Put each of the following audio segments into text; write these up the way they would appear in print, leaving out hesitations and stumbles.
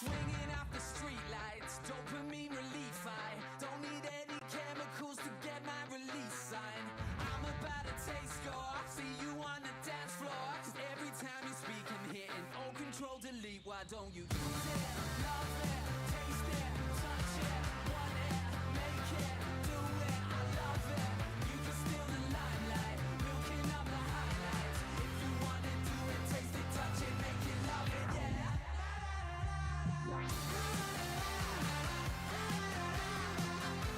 Swinging off the streetlights, dopamine relief. I don't need any chemicals to get my release sign. I'm about to taste your, see you on the dance floor. 'Cause every time you speak, I'm hitting oh control delete. Why don't you use it, love it, taste it, touch it, want it, make it, do it, I love it. You can steal the limelight, milking up the highlights. If you wanna do it, taste it, touch it, make it, love it, yeah.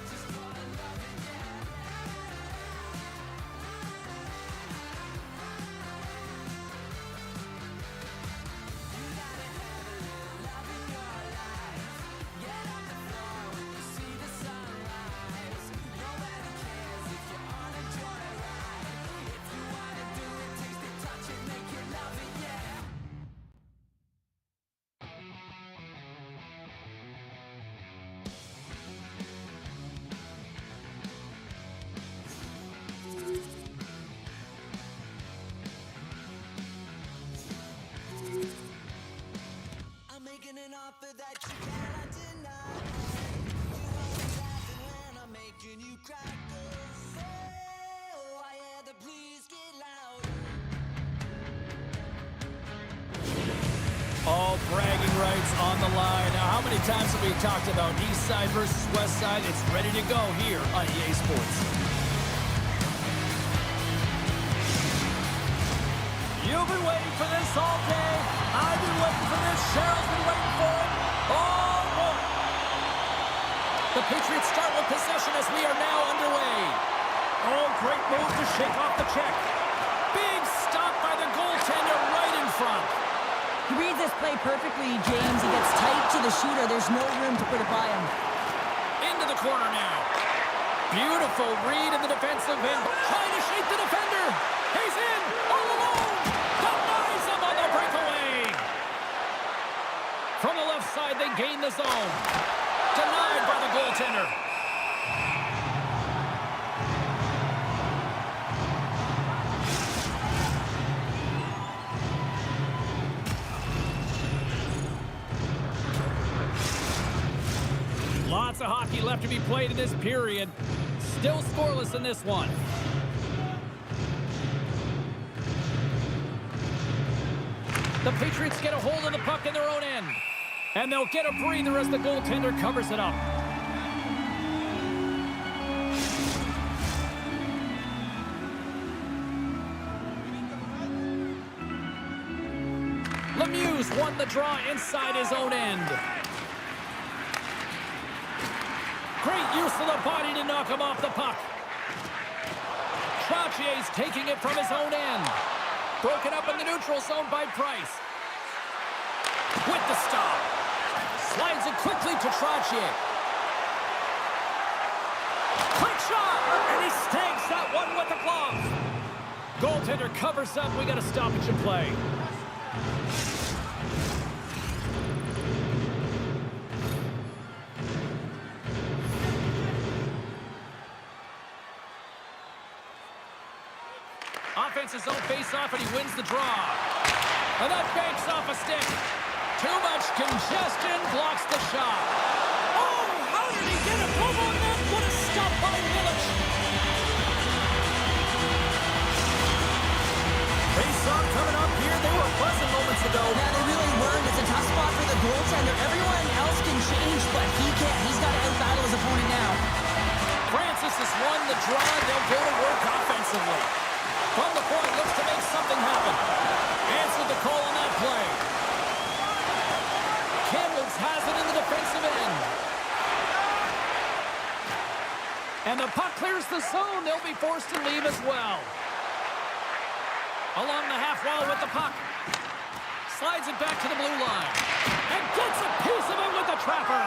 Just wanna love it, yeah. You gotta have a little love in your life. Get on the floor when you see the sunrise. Nobody cares if you're on a joyride. If you wanna do it, taste it, touch it, make it, love it, yeah. I'm making an offer that you cannot deny. You always laughing when I'm making you cry. 'Cause, oh, I hear the please get louder. All bragging rights on the line. Now, how many times have we talked about East Side versus West Side? It's ready to go here on EA Sports. You've been waiting for this all day. I've been waiting for this. Cheryl's been waiting for it. Oh, boy. The Patriots start with possession as we are now underway. Oh, great move to shake off the check. Big stop by the goaltender right in front. He reads this play perfectly, James. He gets tight to the shooter. There's no room to put it by him. Into the corner now. Beautiful read in the defensive end. Trying to shake the defender. He's in. All alone. Denies him on the breakaway. From the left side, they gain the zone. Denied by the goaltender. Lots of hockey left to be played in this period. Still scoreless in this one. The Patriots get a hold of the puck in their own end. And they'll get a breather as the goaltender covers it up. Lemieux won the draw inside his own end. Great use of the body to knock him off the puck. Troutier's taking it from his own end. Broken up in the neutral zone by Price. With the stop. Slides it quickly to Troutier. Quick shot! And he snags that one with the glove. Goaltender covers up. We got a stoppage in play. Offense's own face-off, and he wins the draw. And that banks off a stick. Too much congestion blocks the shot. Oh, how did he get a move on that? What a stop by Village. Face-off coming up here. They were pleasant moments ago. Yeah, they really weren't. It's a tough spot for the goaltender. Everyone else can change, but he can't. He's got to out-battle his opponent now. Francis has won the draw. They'll go to work offensively. From the point, looks to make something happen. Answered the call on that play. Campbell's has it in the defensive end. And the puck clears the zone. They'll be forced to leave as well. Along the half wall with the puck. Slides it back to the blue line. And gets a piece of it with the trapper.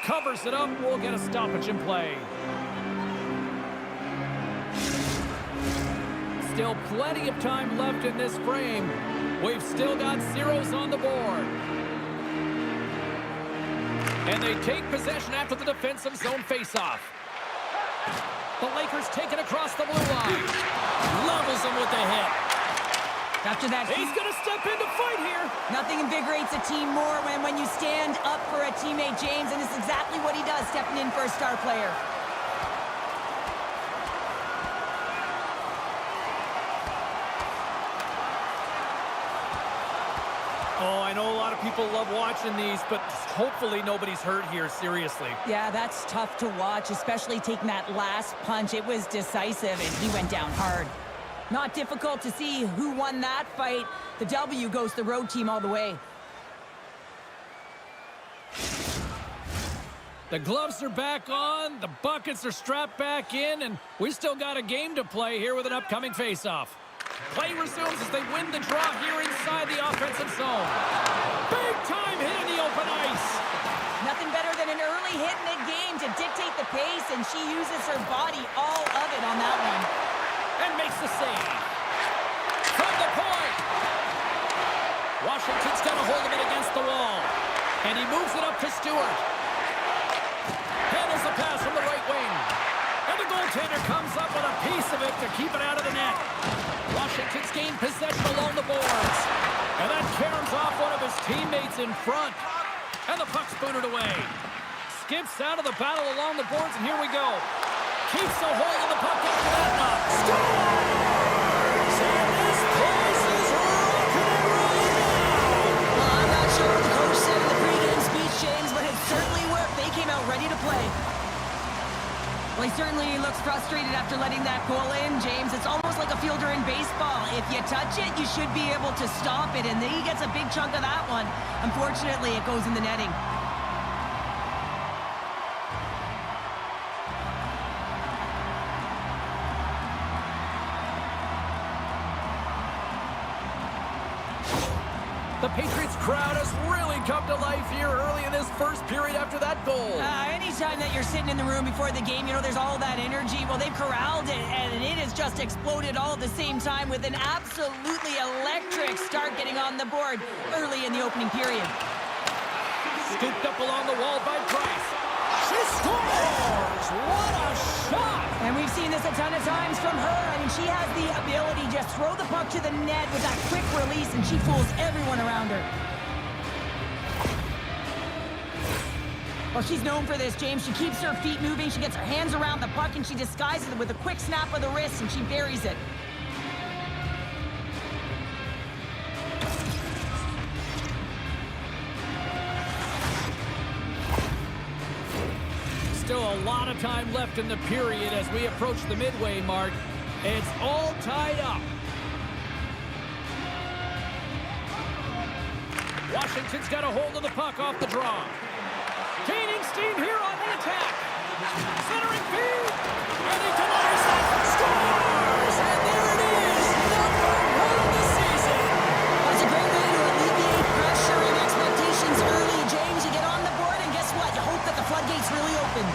Covers it up. We'll get a stoppage in play. Still plenty of time left in this frame. We've still got zeros on the board. And they take possession after the defensive zone faceoff. The Lakers take it across the blue line. Levels him with the hit. After that, he's going to step in to fight here. Nothing invigorates a team more when you stand up for a teammate, James, and it's exactly what he does, stepping in for a star player. Oh, I know a lot of people love watching these, but hopefully nobody's hurt here, seriously. Yeah, that's tough to watch, especially taking that last punch. It was decisive, and he went down hard. Not difficult to see who won that fight. The W goes to the road team all the way. The gloves are back on, the buckets are strapped back in, and we still got a game to play here with an upcoming face-off. Play resumes as they win the draw here inside the offensive zone. Big time hit in the open ice. Nothing better than an early hit mid-game to dictate the pace, and she uses her body, all of it on that one. And makes the save. From the point. Washington's got a hold of it against the wall. And he moves it up to Stewart. Handles the pass from the right wing. And the goaltender comes up with a piece of it to keep it out of the net. Washington's gained possession along the boards. And that caroms off one of his teammates in front. And the puck's booted away. Skips out of the battle along the boards, and here we go. Keeps a hold of the puck after that knock. Scores! And this place is rocking and rolling now. Well, I'm not sure what the coach said in the pregame speech, James, but it certainly worked. They came out ready to play. Well, he certainly looks frustrated after letting that goal in, James. It's almost like a fielder in baseball. If you touch it, you should be able to stop it, and then he gets a big chunk of that one. Unfortunately, it goes in the netting. The Patriots crowd has really come to life here early in this first period after that goal. Anytime that you're sitting in the room before the game, you know, there's all that energy. Well, they've corralled it, and it has just exploded all at the same time with an absolutely electric start getting on the board early in the opening period. Scooped up along the wall by Price. She scores! What a shot! And we've seen this a ton of times from her. I mean, she has the ability to just throw the puck to the net with that quick release, and she fools everyone around her. Well, she's known for this, James. She keeps her feet moving, she gets her hands around the puck, and she disguises it with a quick snap of the wrist, and she buries it. Still a lot of time left in the period as we approach the midway mark. It's all tied up. Washington's got a hold of the puck off the draw. Gaining steam here on the attack. Centering feed. And he denies that. Scores! And there it is. #1 this season. That's a great way to alleviate pressure and expectations early, James. You get on the board, and guess what? You hope that the floodgates really open.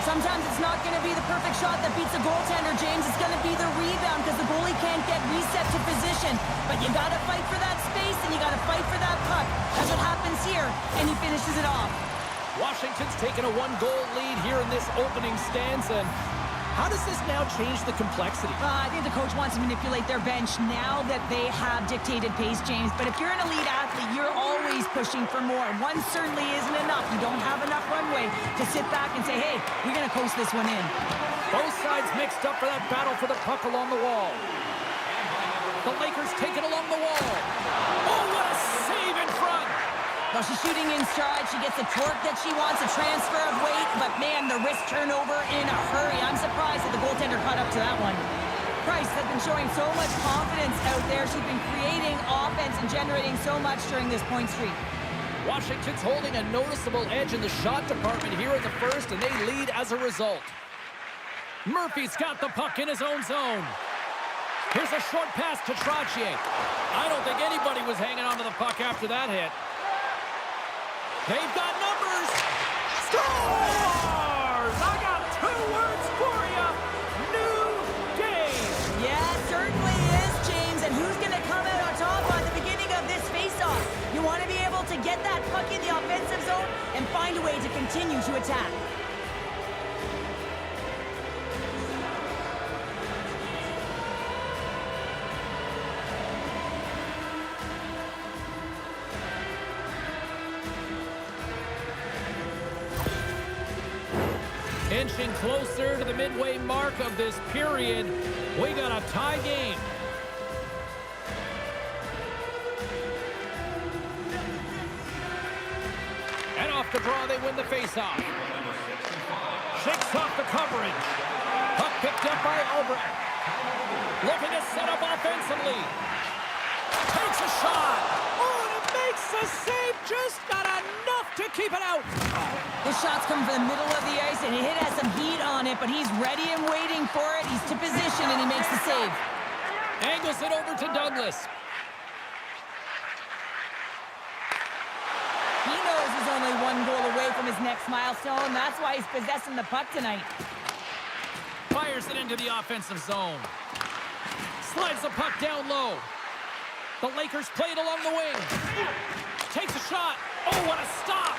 Sometimes it's not going to be the perfect shot that beats a goaltender, James. It's going to be the rebound because the goalie can't get reset to position. But you got to fight for that space, and you got to fight for that puck. That's what happens here, and he finishes it off. Washington's taken a one-goal lead here in this opening stanza. How does this now change the complexity? I think the coach wants to manipulate their bench now that they have dictated pace, James. But if you're an elite athlete, you're always pushing for more. One certainly isn't enough. You don't have enough runway to sit back and say, hey, we're going to coast this one in. Both sides mixed up for that battle for the puck along the wall. The Lakers take it along the wall. Oh, what a save in front! Well, she's shooting in stride. She gets the torque that she wants, a transfer of weight. But, man, the wrist turnover in a hurry. I'm surprised that the goaltender caught up to that one. Price has been showing so much confidence out there. She's been creating offense and generating so much during this point streak. Washington's holding a noticeable edge in the shot department here in the first, and they lead as a result. Murphy's got the puck in his own zone. Here's a short pass to Trottier. I don't think anybody was hanging onto the puck after that hit. They've got numbers. Scores! I got 2 words for you. New game. Yeah, it certainly is, James. And who's going to come out on top on the beginning of this face-off? You want to be able to get that puck in the offensive zone and find a way to continue to attack. Inching closer to the midway mark of this period. We got a tie game. And off the draw, they win the faceoff. Shakes off the coverage. Puck picked up by Albrecht. Looking to set up offensively. Takes a shot. Oh, and it makes the save. Just not enough to keep it out. The shots come from the middle of the ice, and it has some heat on it, but he's ready and waiting for it. He's to position, and he makes the save. Angles it over to Douglas. He knows he's only one goal away from his next milestone. That's why he's possessing the puck tonight. Fires it into the offensive zone. Slides the puck down low. The Lakers play it along the wing. Takes a shot. Oh, what a stop.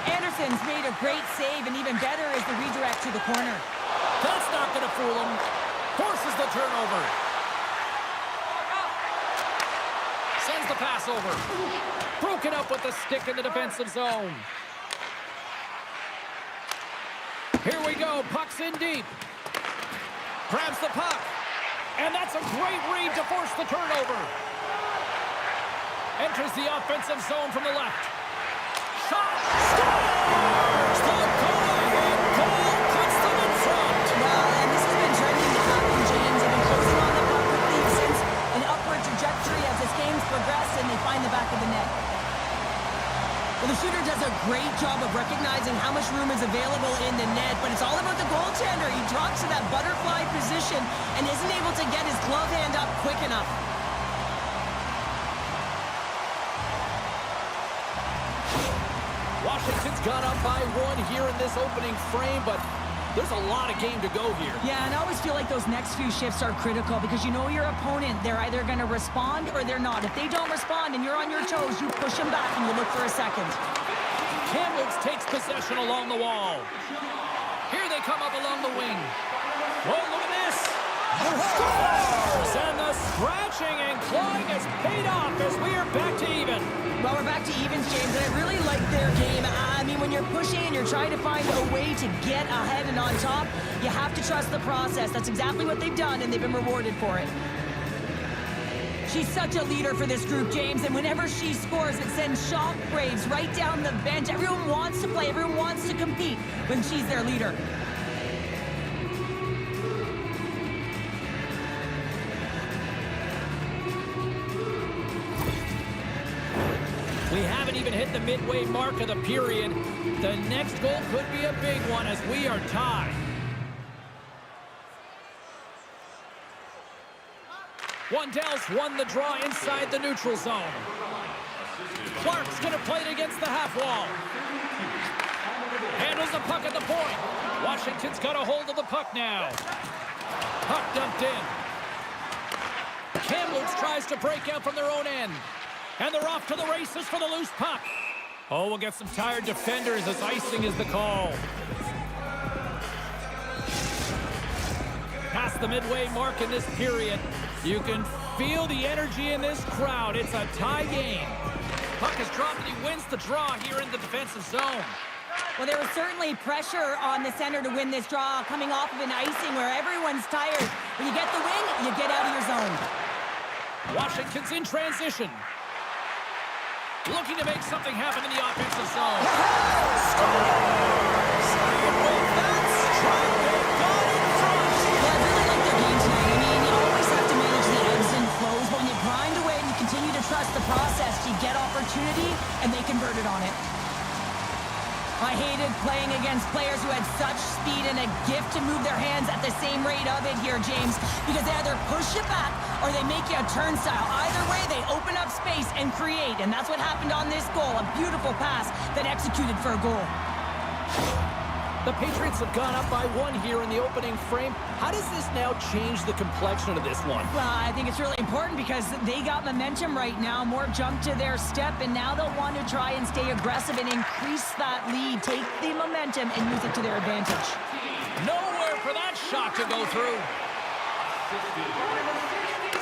Anderson's made a great save, and even better is the redirect to the corner. That's not going to fool him. Forces the turnover. Sends the pass over. Broken up with the stick in the defensive zone. Here we go. Puck's in deep. Grabs the puck. And that's a great read to force the turnover. Enters the offensive zone from the left. Shot! Scores! The go-ahead goal puts them in front. Well, and this has been trending to happen, James. They've been closing on the puck quickly since an upward trajectory as this game's progressed, and they find the back of the net. Well, the shooter does a great job of recognizing how much room is available in the net, but it's all about the goaltender. He drops to that butterfly position and isn't able to get his glove hand up quick enough. Washington's gone up by one here in this opening frame, but there's a lot of game to go here. Yeah, and I always feel like those next few shifts are critical because you know your opponent, they're either going to respond or they're not. If they don't respond and you're on your toes, you push them back and you look for a second. Kamloops takes possession along the wall. Here they come up along the wing. Whoa, look at this. Scores! And the scratching and clawing has paid off as we are back to even. Well, we're back to evens, James, and I really like their game. I mean, when you're pushing and you're trying to find a way to get ahead and on top, you have to trust the process. That's exactly what they've done, and they've been rewarded for it. She's such a leader for this group, James, and whenever she scores, it sends shockwaves right down the bench. Everyone wants to play, everyone wants to compete when she's their leader. We haven't even hit the midway mark of the period. The next goal could be a big one as we are tied. Wandell's won the draw inside the neutral zone. Clark's going to play it against the half wall. Handles the puck at the point. Washington's got a hold of the puck now. Puck dumped in. Kamloops tries to break out from their own end. And they're off to the races for the loose puck. Oh, we'll get some tired defenders as icing is the call. Past the midway mark in this period. You can feel the energy in this crowd. It's a tie game. Puck is dropped and he wins the draw here in the defensive zone. Well, there was certainly pressure on the center to win this draw coming off of an icing where everyone's tired. When you get the win, you get out of your zone. Washington's in transition. Looking to make something happen in the offensive zone. Scores! And with that strike, they've gone in front. Yeah, I really like their game tonight. I mean, you always have to manage the ebbs and flows, but when you grind away and you continue to trust the process, you get opportunity, and they converted on it. I hated playing against players who had such speed and a gift to move their hands at the same rate of it here, James, because they either push you back or they make you a turnstile. Either way, they open up space and create, and that's what happened on this goal. A beautiful pass that executed for a goal. The Patriots have gone up by one here in the opening frame. How does this now change the complexion of this one? Well, I think it's really important because they got momentum right now, more jump to their step, and now they'll want to try and stay aggressive and increase that lead, take the momentum, and use it to their advantage. Nowhere for that shot to go through.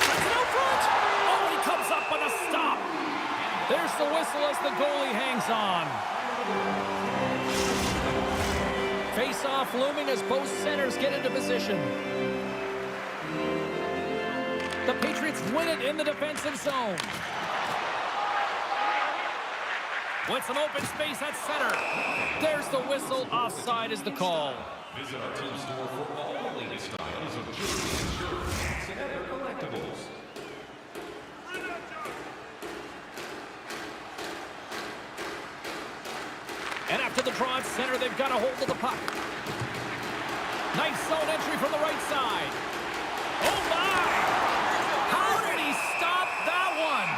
That's no front. Oh, he comes up with a stop. There's the whistle as the goalie hangs on. Face-off looming as both centers get into position. The Patriots win it in the defensive zone. With some open space at center. There's the whistle. Offside is the call. Visit our team store for all the latest styles of jerseys and shirts and other collectibles. And after the draw at center, they've got a hold of the puck. Nice zone entry from the right side. Oh, my! How did he stop that one?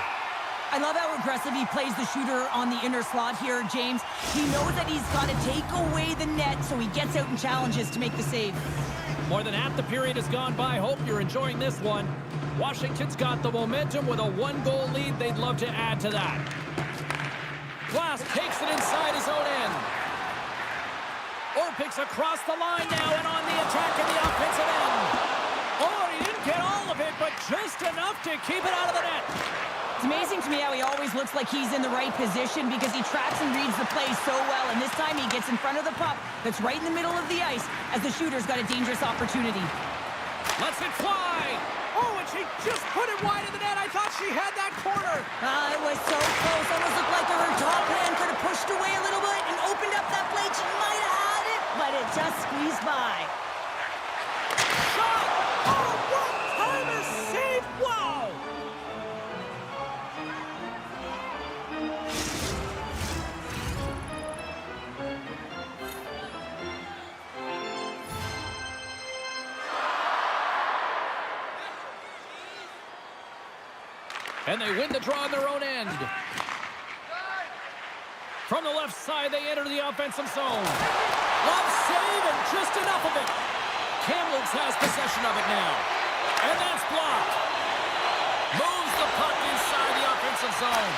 I love how aggressive he plays the shooter on the inner slot here, James. He knows that he's got to take away the net, so he gets out and challenges to make the save. More than half the period has gone by. Hope you're enjoying this one. Washington's got the momentum with a one-goal lead. They'd love to add to that. Glass takes it inside his own end. Orpik's across the line now and on the attack in the offensive end. Oh, he didn't get all of it, but just enough to keep it out of the net. It's amazing to me how he always looks like he's in the right position because he tracks and reads the play so well, and this time he gets in front of the puck that's right in the middle of the ice as the shooter's got a dangerous opportunity. Lets it fly. Oh, and she just put it wide of the net. I thought she had that corner. It was so close. Almost looked like her top hand could have pushed away a little bit and opened up that plate. She might have had it, but it just squeezed by. Shot! Oh, what time is save! Wow! And they win the draw on their own end. From the left side, they enter the offensive zone. Love save and just enough of it. Kamloops has possession of it now. And that's blocked. Moves the puck inside the offensive zone.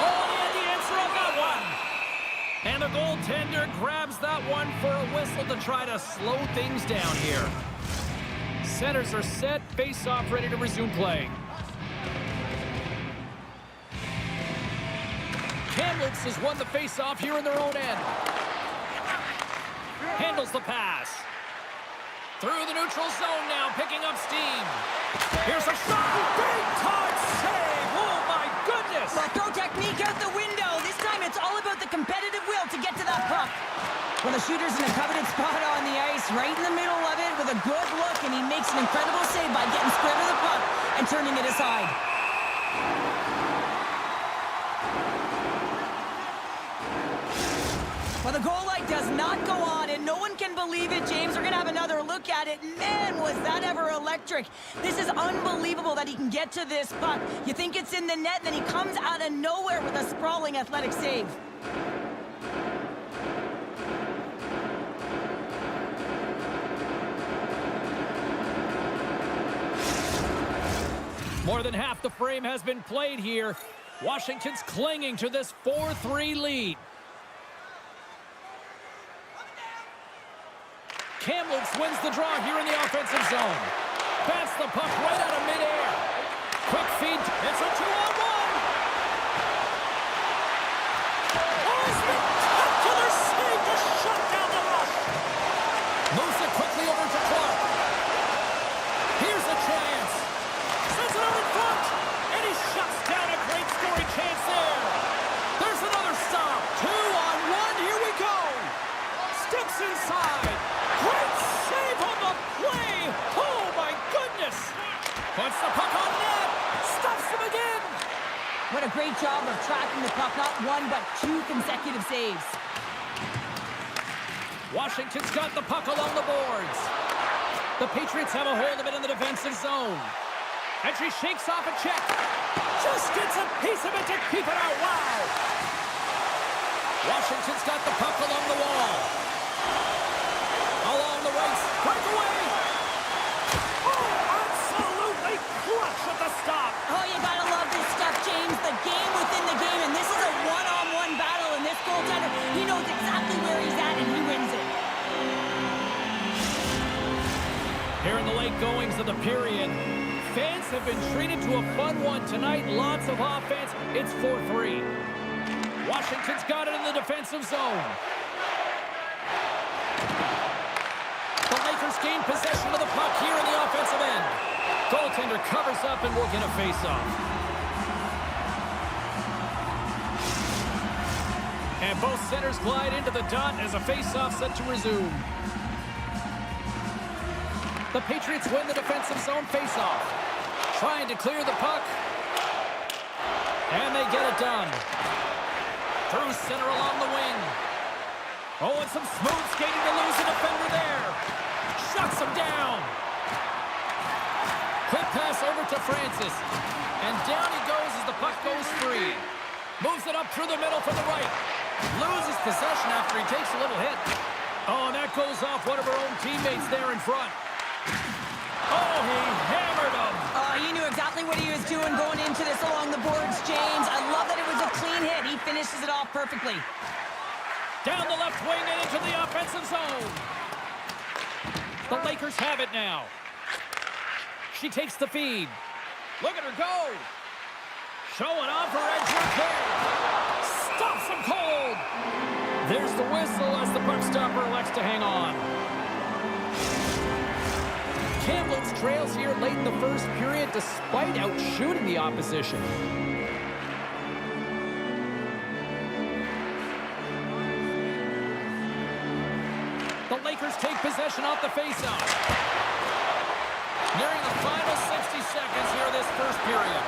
Oh, and the answer on that one. And the goaltender grabs that one for a whistle to try to slow things down here. Centers are set, face-off ready to resume play. Kamloops has won the face-off here in their own end. Handles the pass. Through the neutral zone now, picking up steam. Here's a shot. Big time save. Oh, my goodness. Well, throw technique out the window. This time it's all about the competitive will to get to that puck. Well, the shooter's in a coveted spot on the ice, right in the middle of it with a good look, and he makes an incredible save by getting square to the puck and turning it aside. Well, the goal light does not go on, and no one can believe it, James. We're going to have another look at it. Man, was that ever electric. This is unbelievable that he can get to this puck. You think it's in the net, and then he comes out of nowhere with a sprawling athletic save. More than half the frame has been played here. Washington's clinging to this 4-3 lead. Kamloops wins the draw here in the offensive zone. Bats the puck right out of midair. Quick feed. It's a 2-on-1. Oh, spectacular save to shut down the rush. Moves it quickly over to Clark. Here's a chance. Sends it out in front. And he shuts down a great scoring chance there. There's another stop. 2-on-1. Here we go. Steps inside. Great save on the play! Oh, my goodness! Puts the puck on net! Stuffs him again! What a great job of tracking the puck. Not one, but two consecutive saves. Washington's got the puck along the boards. The Patriots have a hold of it in the defensive zone. And she shakes off a check. Just gets a piece of it to keep it out. Wow! Washington's got the puck along the wall. Along the right, breakaway! Oh, absolutely clutch at the stop! Oh, you gotta love this stuff, James. The game within the game, and this is a one-on-one battle, and this goaltender, he knows exactly where he's at, and he wins it. Here in the late goings of the period, fans have been treated to a fun one tonight. Lots of offense. It's 4-3. Washington's got it in the defensive zone. Lakers gain possession of the puck here in the offensive end. Goaltender covers up and will get a face-off. And both centers glide into the dot as a face-off set to resume. The Patriots win the defensive zone face-off. Trying to clear the puck. And they get it done. Through center along the wing. Oh, and some smooth skating to lose a defender there. Shuts him down. Quick pass over to Francis. And down he goes as the puck goes free. Moves it up through the middle from the right. Loses possession after he takes a little hit. Oh, and that goes off one of her own teammates there in front. Oh, he hammered him. He knew exactly what he was doing going into this along the boards, James. I love that it was a clean hit. He finishes it off perfectly. Down the left wing and into the offensive zone. The Lakers have it now. She takes the feed. Look at her go. Showing off her edge right there. Stops him cold. There's the whistle as the puck stopper elects to hang on. Kamloops trails here late in the first period despite outshooting the opposition. The Lakers take possession off the faceoff. Nearing the final 60 seconds here this first period.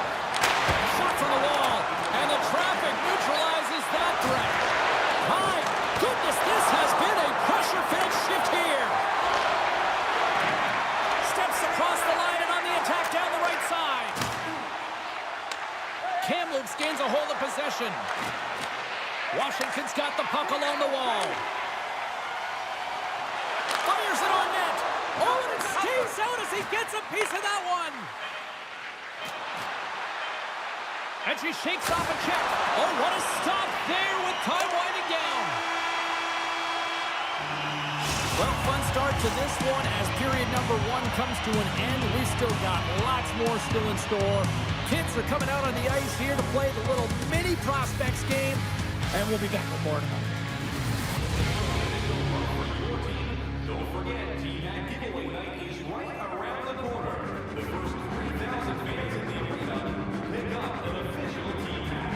Shot from the wall, and the traffic neutralizes that threat. My goodness, this has been a pressure-filled shift here. Steps across the line and on the attack down the right side. Kamloops gains a hold of possession. Washington's got the puck along the wall. Fires it on net. Oh, and it stays out as he gets a piece of that one. And she shakes off a check. Oh, what a stop there with time winding down. Well, fun start to this one as period number 1 comes to an end. We've still got lots more still in store. Kids are coming out on the ice here to play the little mini prospects game. And we'll be back with more tonight. Don't forget, T-Mac giveaway night is right around the corner. The first 3,000 fans in the arena pick up an official T-Mac.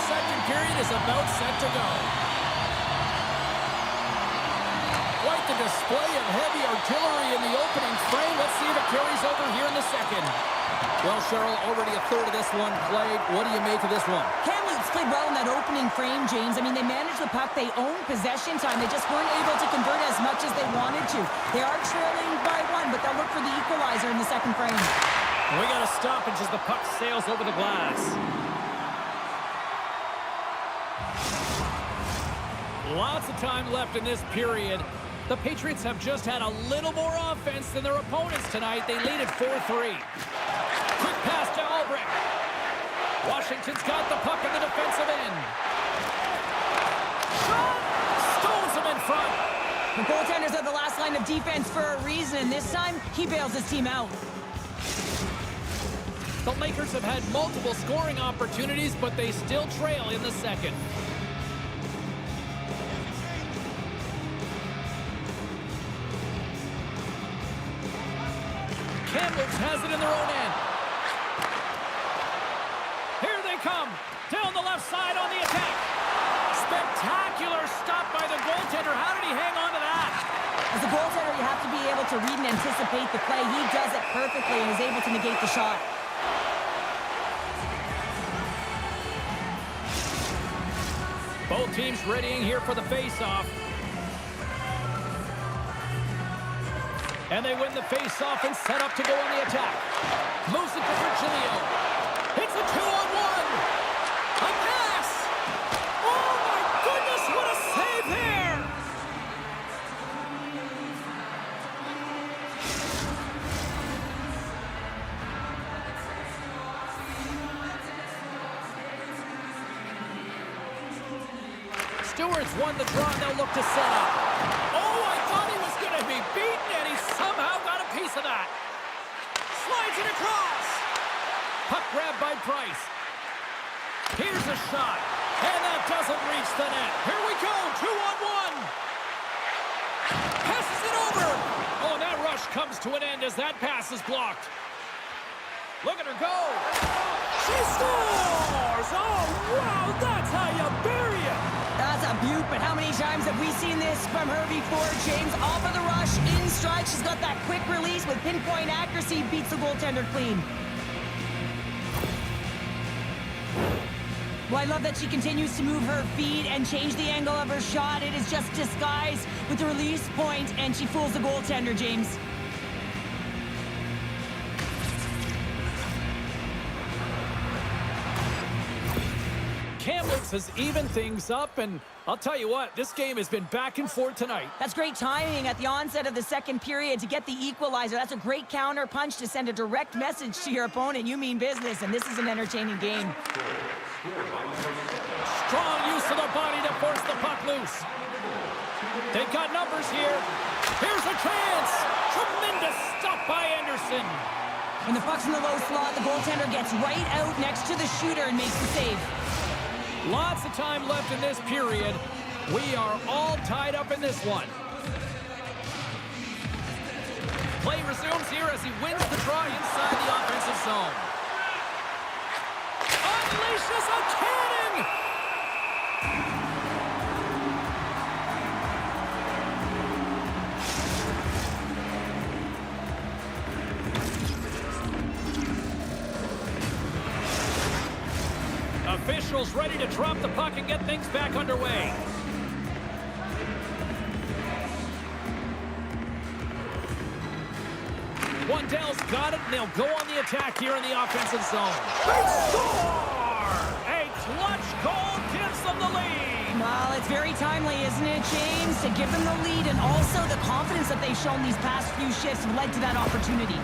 second period is about set to go. Quite the display of heavy artillery in the opening frame. Let's see if it carries over here in the second. Well, Cheryl, already a third of this one played. What do you make of this one? Kamloops played well in that opening frame, James. I mean, they managed the puck. They owned possession time. They just weren't able to convert as much as they wanted to. They are trailing by one, but they'll look for the equalizer in the second frame. We got a stoppage as the puck sails over the glass. Lots of time left in this period. The Patriots have just had a little more offense than their opponents tonight. They lead at 4-3. Quick pass to Albrecht. Washington's got the puck in the defensive end. Shot! Stones him in front. The goaltenders are the last line of defense for a reason. This time, he bails his team out. The Lakers have had multiple scoring opportunities, but they still trail in the second. Kamloops has it in their own end. Here they come. Down the left side on the attack. Spectacular stop by the goaltender. How did he hang on to that? As a goaltender, you have to be able to read and anticipate the play. He does it perfectly and is able to negate the shot. Both teams readying here for the face-off. And they win the face-off and set up to go on the attack. Moves it to Virgilio. It's a 2-on-1. A pass. Oh, my goodness, what a save there. Stewart's won the draw, and they'll look to set up. Oh, I thought he was going to be beaten, and he somehow got a piece of that. Slides it across. Puck grab by Price. Here's a shot, and that doesn't reach the net. Here we go, 2-on-1. Passes it over. Oh, and that rush comes to an end as that pass is blocked. Look at her go. She scores! Oh, wow, that's how you bury it. That's a beaut, but how many times have we seen this from her before, James? Off of the rush, in stride, she's got that quick release with pinpoint accuracy, beats the goaltender clean. Well, I love that she continues to move her feet and change the angle of her shot. It is just disguised with the release point, and she fools the goaltender, James. Kamloops has evened things up, and I'll tell you what, this game has been back and forth tonight. That's great timing at the onset of the second period to get the equalizer. That's a great counter punch to send a direct message to your opponent. You mean business, and this is an entertaining game. Strong use of the body to force the puck loose. They've got numbers here. Here's a chance. Tremendous stop by Anderson. When the puck's in the low slot, the goaltender gets right out next to the shooter and makes the save. Lots of time left in this period. We are all tied up in this one. Play resumes here as he wins the draw inside the offensive zone. Unleashes a cannon! Officials ready to drop the puck and get things back underway. Wandell's got it, and they'll go on the attack here in the offensive zone. They score! A clutch goal gives them the lead. Well, it's very timely, isn't it, James? To give them the lead, and also the confidence that they've shown these past few shifts have led to that opportunity.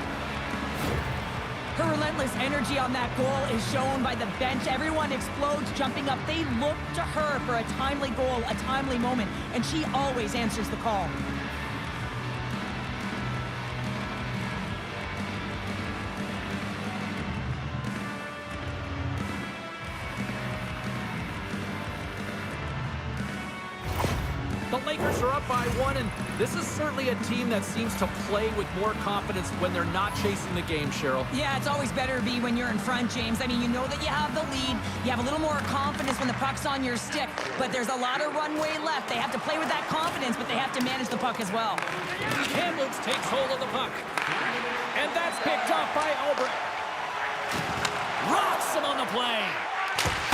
Her relentless energy on that goal is shown by the bench. Everyone explodes, jumping up. They look to her for a timely goal, a timely moment, and she always answers the call. The Lakers are up by one, and This is certainly a team that seems to play with more confidence when they're not chasing the game, Cheryl. Yeah, it's always better to be when you're in front, James. I mean, you know that you have the lead. You have a little more confidence when the puck's on your stick, but there's a lot of runway left. They have to play with that confidence, but they have to manage the puck as well. Kamloops takes hold of the puck. And that's picked up by Albrecht. Rocks him on the play.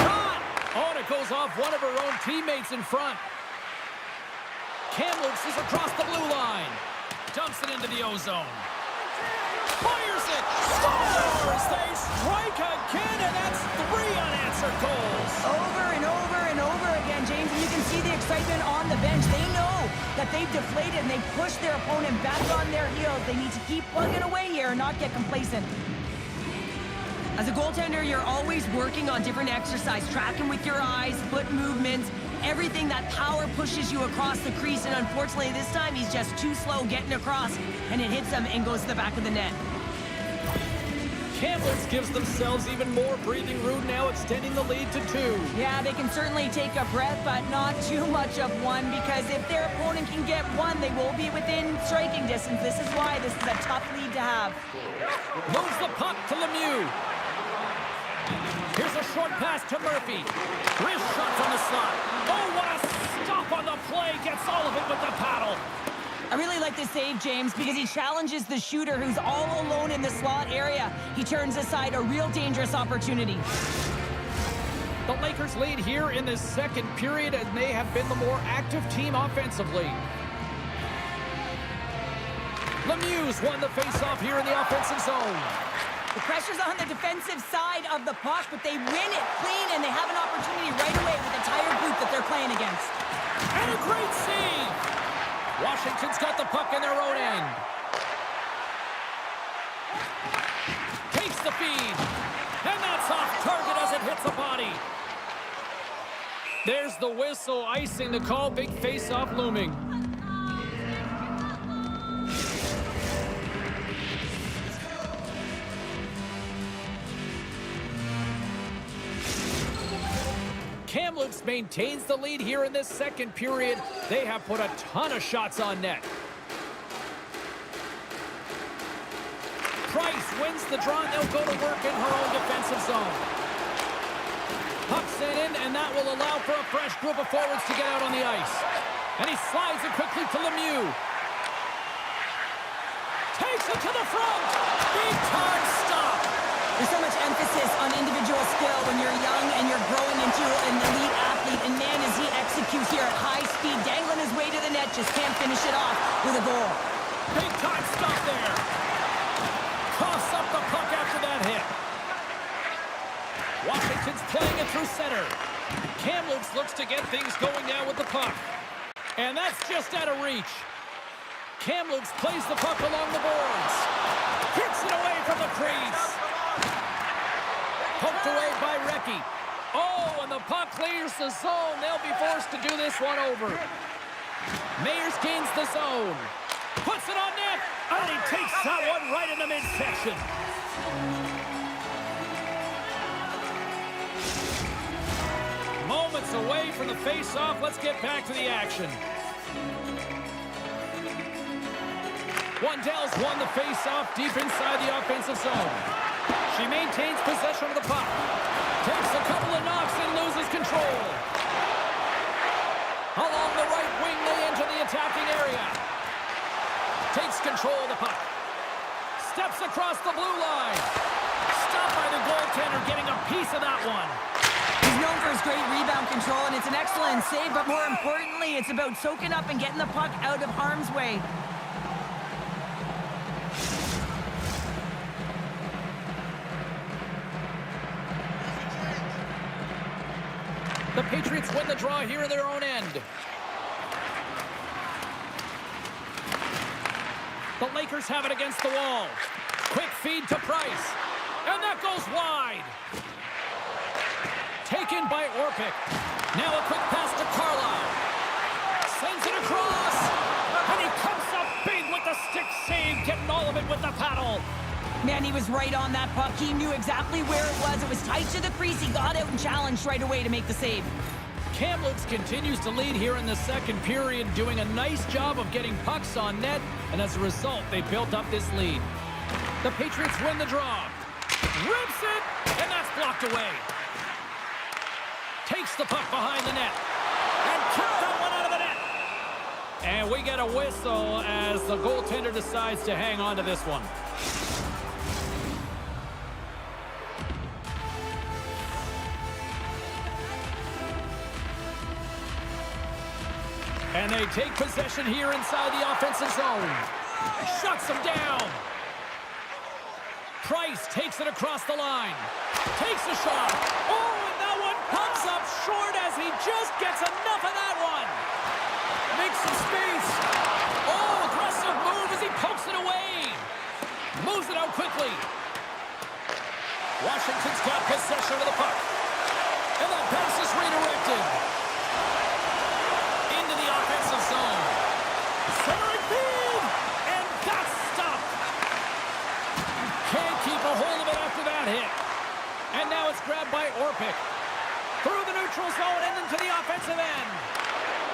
Shot! Oh, and it goes off one of her own teammates in front. Kamloops is across the blue line. Dumps it into the ozone. Fires it! Scores! They strike again, and that's 3 unanswered goals. Over and over and over again, James, and you can see the excitement on the bench. They know that they've deflated, and they push their opponent back on their heels. They need to keep plugging away here and not get complacent. As a goaltender, you're always working on different exercise, tracking with your eyes, foot movements, everything. That power pushes you across the crease, and unfortunately this time he's just too slow getting across, and it hits him and goes to the back of the net. Kamloops gives themselves even more breathing room now, extending the lead to 2. Yeah, they can certainly take a breath, but not too much of one, because if their opponent can get one, they will be within striking distance. This is why this is a tough lead to have. Moves the puck to Lemieux. Here's a short pass to Murphy. Wrist shot from the slot. Oh, what a stop on the play. Gets all of it with the paddle. I really like this save, James, because he challenges the shooter who's all alone in the slot area. He turns aside a real dangerous opportunity. The Lakers lead here in this second period, and they have been the more active team offensively. Lemieux's won the faceoff here in the offensive zone. The pressure's on the defensive side of the puck, but they win it clean, and they have an opportunity right away with the entire group that they're playing against. And a great save! Washington's got the puck in their own end. Takes the feed. And that's off target as it hits the body. There's the whistle, icing the call. Big face-off looming. Kamloops maintains the lead here in this second period. They have put a ton of shots on net. Price wins the draw, and they'll go to work in her own defensive zone. Puck sent in, and that will allow for a fresh group of forwards to get out on the ice. And he slides it quickly to Lemieux. Takes it to the front. Big time stop. There's so much emphasis on individual skill when you're young and you're growing into an elite athlete. And man, as he executes here at high speed, dangling his way to the net, just can't finish it off with a goal. Big time stop there. Toss up the puck after that hit. Washington's playing it through center. Kamloops looks to get things going now with the puck. And that's just out of reach. Kamloops plays the puck along the boards. Hits it away from the crease. Poked away by Recchi. Oh, and the puck clears the zone. They'll be forced to do this one over. Mayers gains the zone. Puts it on net. And he takes that one right in the midsection. Moments away from the face-off. Let's get back to the action. Wandell's won the face-off deep inside the offensive zone. She maintains possession of the puck. Takes a couple of knocks and loses control. Along the right wing, they enter the attacking area. Takes control of the puck. Steps across the blue line. Stopped by the goaltender, getting a piece of that one. He's known for his great rebound control, and it's an excellent save, but more importantly, it's about soaking up and getting the puck out of harm's way. The Patriots win the draw here in their own end. The Lakers have it against the wall. Quick feed to Price. And that goes wide. Taken by Orpik. Now a quick pass to Carlisle. Sends it across. And he comes up big with the stick save, getting all of it with the paddle. Man, he was right on that puck. He knew exactly where it was. It was tight to the crease. He got out and challenged right away to make the save. Kamloops continues to lead here in the second period, doing a nice job of getting pucks on net, and as a result, they built up this lead. The Patriots win the draw. Rips it, and that's blocked away. Takes the puck behind the net, and kicked that one out of the net. And we get a whistle as the goaltender decides to hang on to this one. And they take possession here inside the offensive zone. Shuts them down. Price takes it across the line. Takes a shot. Oh, and that one comes up short as he just gets enough of that one. Makes some space. Oh, aggressive move as he pokes it away. Moves it out quickly. Washington's got possession of the puck. And that pass is redirected. Into the offensive zone. Centering feed. And that's stopped. Can't keep a hold of it after that hit. And now it's grabbed by Orpik. Through the neutral zone and into the offensive end.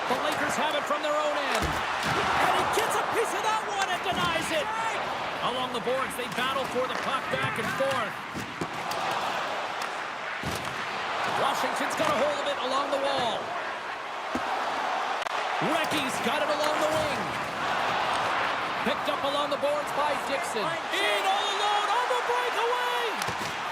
The Lakers have it from their own end. And he gets a piece of that one and denies it. Along the boards, they battle for the puck back and forth. Washington's got a hold of it along the wall. Recky's got it along the wing. Picked up along the boards by Dixon. In all alone on the breakaway.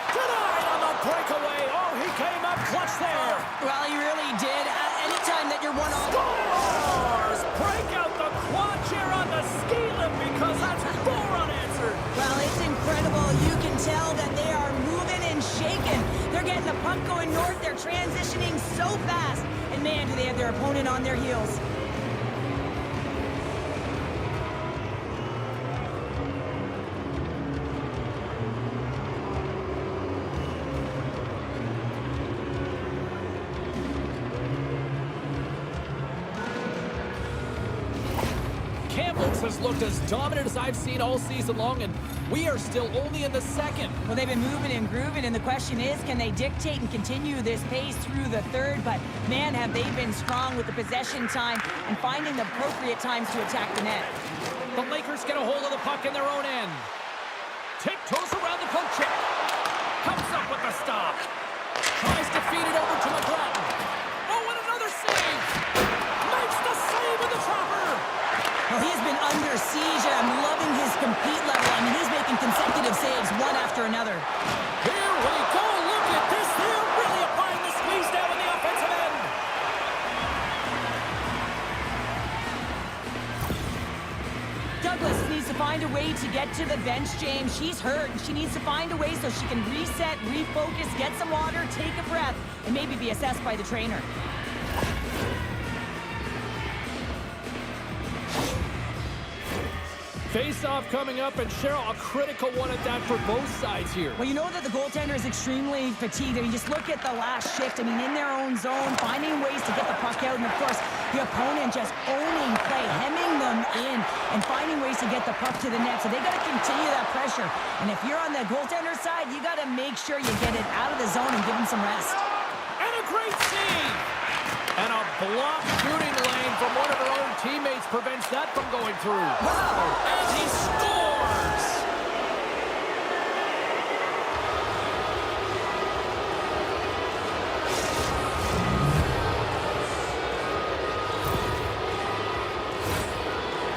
Denied on the breakaway. Oh, he came up clutch there. Well, he really did. Anytime that you're one-on. Scores! Break out the quad chair on the ski lift because that's 4 unanswered. Well, it's incredible. You can tell that they are moving and shaking. They're getting the puck going north. They're transitioning so fast. And man, do they have their opponent on their heels. Kamloops has looked as dominant as I've seen all season long, and we are still only in the second. Well, they've been moving and grooving, and the question is, can they dictate and continue this pace through the third? But, man, have they been strong with the possession time and finding the appropriate times to attack the net. The Lakers get a hold of the puck in their own end. Tiptoes around the poke check. Comes up with the stop. Tries to feed it over to McGrattan. Oh, and another save. Makes the save with the trapper. Well, he has been under siege, and I'm loving his compete level. I mean, he's making consecutive saves one after another. Here we go. Look at this. They're really applying the squeeze down in the offensive end. Douglas needs to find a way to get to the bench, James. She's hurt, and she needs to find a way so she can reset, refocus, get some water, take a breath, and maybe be assessed by the trainer. Face-off coming up, and Cheryl, a critical one at that for both sides here. Well, you know that the goaltender is extremely fatigued. I mean, just look at the last shift. I mean, in their own zone, finding ways to get the puck out, and of course, the opponent just owning play, hemming them in, and finding ways to get the puck to the net. So they got to continue that pressure. And if you're on the goaltender side, you got to make sure you get it out of the zone and give him some rest. And a great save! And a block shooting lane from one of her own teammates prevents that from going through. Wow! And he scores!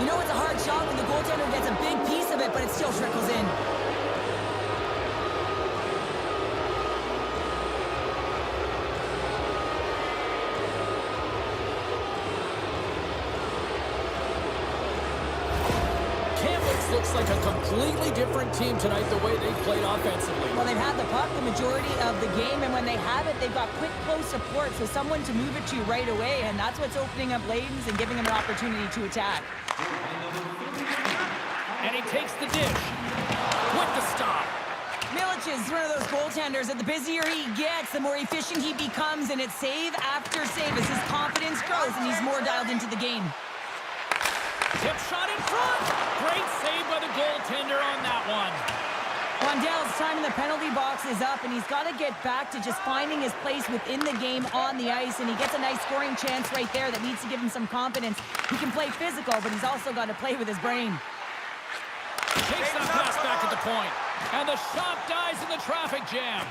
You know it's a hard shot when the goaltender gets a big piece of it, but it still trickles in. Looks like a completely different team tonight, the way they played offensively. Well, they've had the puck the majority of the game, and when they have it, they've got quick, close support, so someone to move it to right away, and that's what's opening up lanes and giving them an opportunity to attack. And he takes the dish with the stop. Milic is one of those goaltenders that the busier he gets, the more efficient he becomes, and it's save after save as his confidence grows and he's more dialed into the game. Tip shot in front. Great save by the goaltender on that one. Rondell's time in the penalty box is up, and he's got to get back to just finding his place within the game on the ice, and he gets a nice scoring chance right there that needs to give him some confidence. He can play physical, but he's also got to play with his brain. Takes that pass back at the point, and the shot dies in the traffic jam.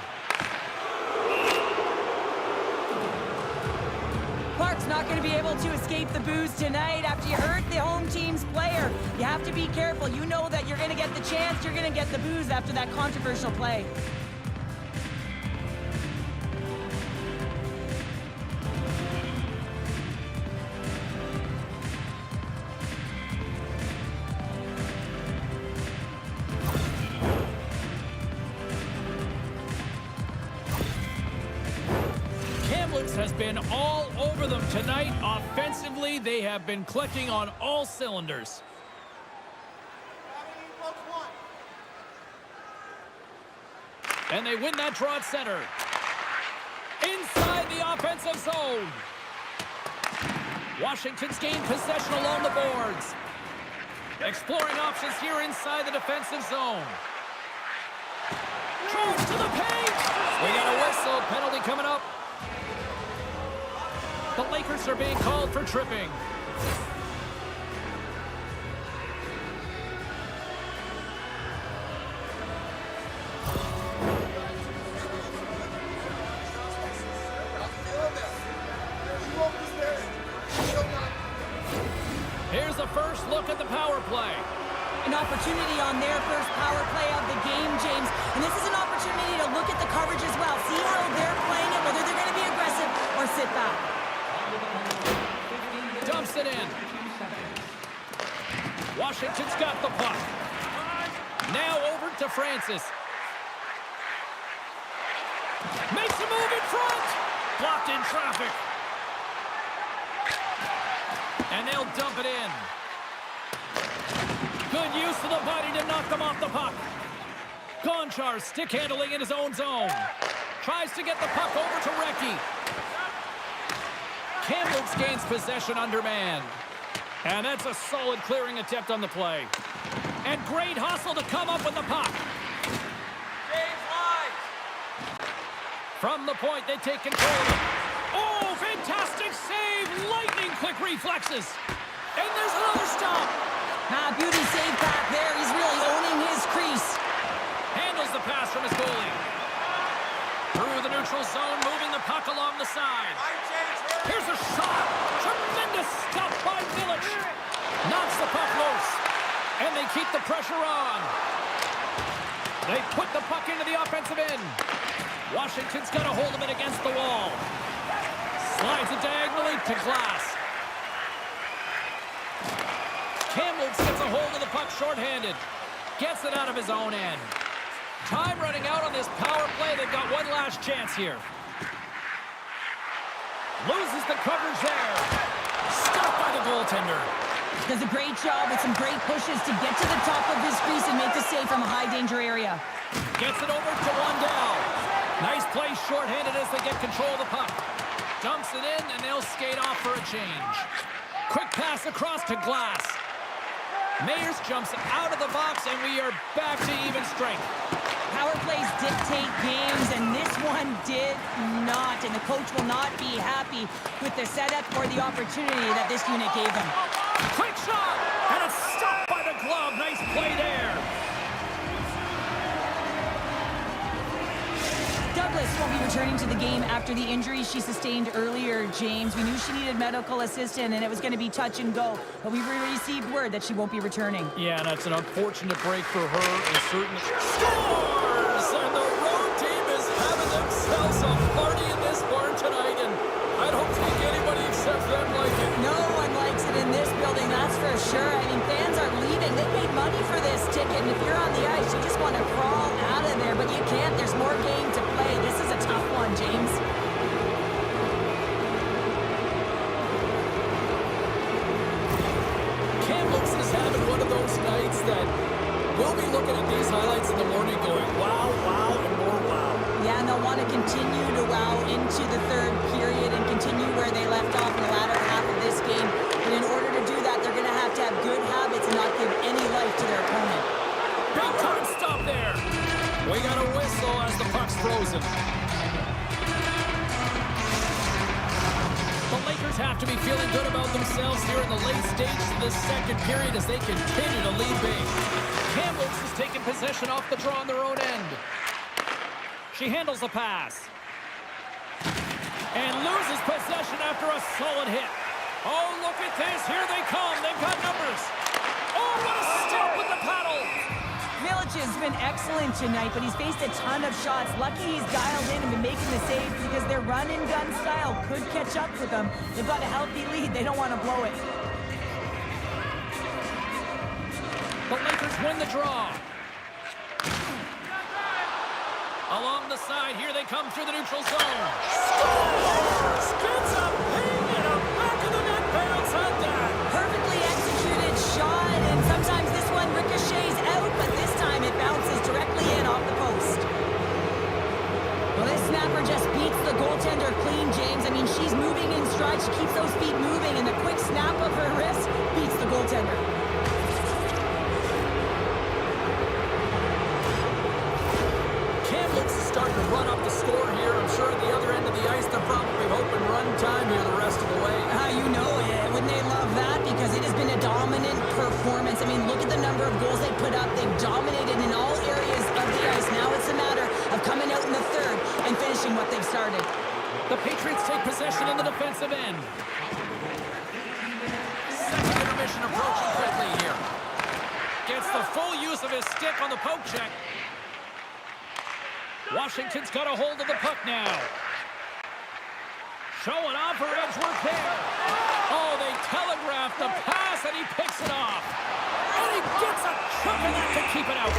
Clark's not going to be able to escape the boos tonight after you hurt the home team's player. You have to be careful. You know that you're going to get the chance, you're going to get the boos after that controversial play. Has been all over them tonight. Offensively, they have been clicking on all cylinders. And they win that draw at center. Inside the offensive zone. Washington's gained possession along the boards. Exploring options here inside the defensive zone. Charge to the paint. We got a whistle. Penalty coming up. The Lakers are being called for tripping. Here's the first look at the power play. An opportunity on their first power play of the game, James. And this is an opportunity to look at the coverage as well. See how they're playing it, whether they're going to be aggressive or sit back. Dumps it in. Washington's got the puck. Now over to Francis. Makes a move in front. Blocked in traffic. And they'll dump it in. Good use of the body to knock them off the puck. Gonchar stick handling in his own zone. Tries to get the puck over to Recchi. Kamloops gains possession undermanned. And that's a solid clearing attempt on the play. And great hustle to come up with the puck. From the point, they take control of it. Oh, fantastic save! Lightning quick reflexes. And there's another stop. Beauty save back there. He's really owning his crease. Handles the pass from his goalie. Through the neutral zone, moving the puck along the side. Here's a shot. Tremendous stop by Village. Knocks the puck loose. And they keep the pressure on. They put the puck into the offensive end. Washington's got a hold of it against the wall. Slides it diagonally to Glass. Kamloops gets a hold of the puck shorthanded. Gets it out of his own end. Time running out on this power play. They've got one last chance here. Loses the coverage there. Stopped by the goaltender. Does a great job with some great pushes to get to the top of his crease and make the save from a high-danger area. Gets it over to Wondell. Nice play shorthanded as they get control of the puck. Dumps it in, and they'll skate off for a change. Quick pass across to Glass. Mayers jumps out of the box, and we are back to even strength. Power plays dictate games, and this one did not. And the coach will not be happy with the setup or the opportunity that this unit gave him. Quick shot, and it's stopped by the glove. Nice play there. Douglas won't be returning to the game after the injury she sustained earlier, James. We knew she needed medical assistance, and it was going to be touch and go. But we've received word that she won't be returning. Yeah, and that's an unfortunate break for her, and certainly scores! And the road team is having themselves a party in this barn tonight, and I don't think anybody except them like it. No one likes it in this building, that's for sure. I mean, fans are leaving. They paid money for this ticket, and if you're on the ice, you just want to crawl out of there, but you can't. There's more game to play. This is a tough one, James. Kamloops is having one of those nights that we'll be looking at these highlights in the morning going, wow, wow, and more wow. Yeah, and they'll want to continue to wow into the third period and continue where they left off in the latter half of this game. But in order to do that, they're going to have good habits and not give any life to their opponent. Big time stop there. possession. The Lakers have to be feeling good about themselves here in the late stages of this second period as they continue to lead big. Campbell's has taken possession off the draw on their own end. She handles the pass. And loses possession after a solid hit. Oh, look at this. Here they come. They've got numbers. Oh, what a stop with the paddle. Village has been excellent tonight, but he's faced a ton of shots. Lucky he's dialed in and been making the saves because their run-and-gun style could catch up with them. They've got a healthy lead. They don't want to blow it. The Lakers win the draw. Along the side, here they come through the neutral zone. Scores! Gets a ping and a back of the net bounce on that. Perfectly executed shot, and sometimes this one ricochets out, but this time it bounces directly in off the post. Well, this snapper just beats the goaltender clean, James. I mean, she's moving in stride. She keeps those feet moving, and the quick snap of her wrist beats the goaltender. Starting to run up the score here. I'm sure at the other end of the ice, they're probably hoping run time here the rest of the way. You know it. Wouldn't they love that? Because it has been a dominant performance. I mean, look at the number of goals they put up. They've dominated in all areas of the ice. Now it's a matter of coming out in the third and finishing what they've started. The Patriots take possession in the defensive end. Second intermission approaching quickly here. Gets the full use of his stick on the poke check. Washington's got a hold of the puck now. Showing off her edge work there. Oh, they telegraphed the pass, and he picks it off. And he gets a chunk of that to keep it out.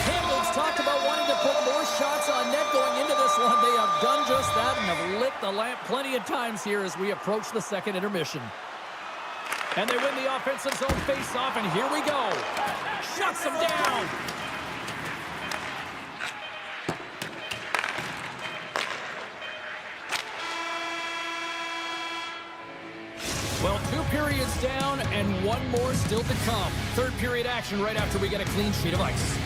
Campbell's talked about wanting to put more shots on net going into this one. They have done just that and have lit the lamp plenty of times here as we approach the second intermission. And they win the offensive zone face-off, and here we go. Shuts them down. Well, 2 periods down and 1 more still to come. Third period action right after we get a clean sheet of ice.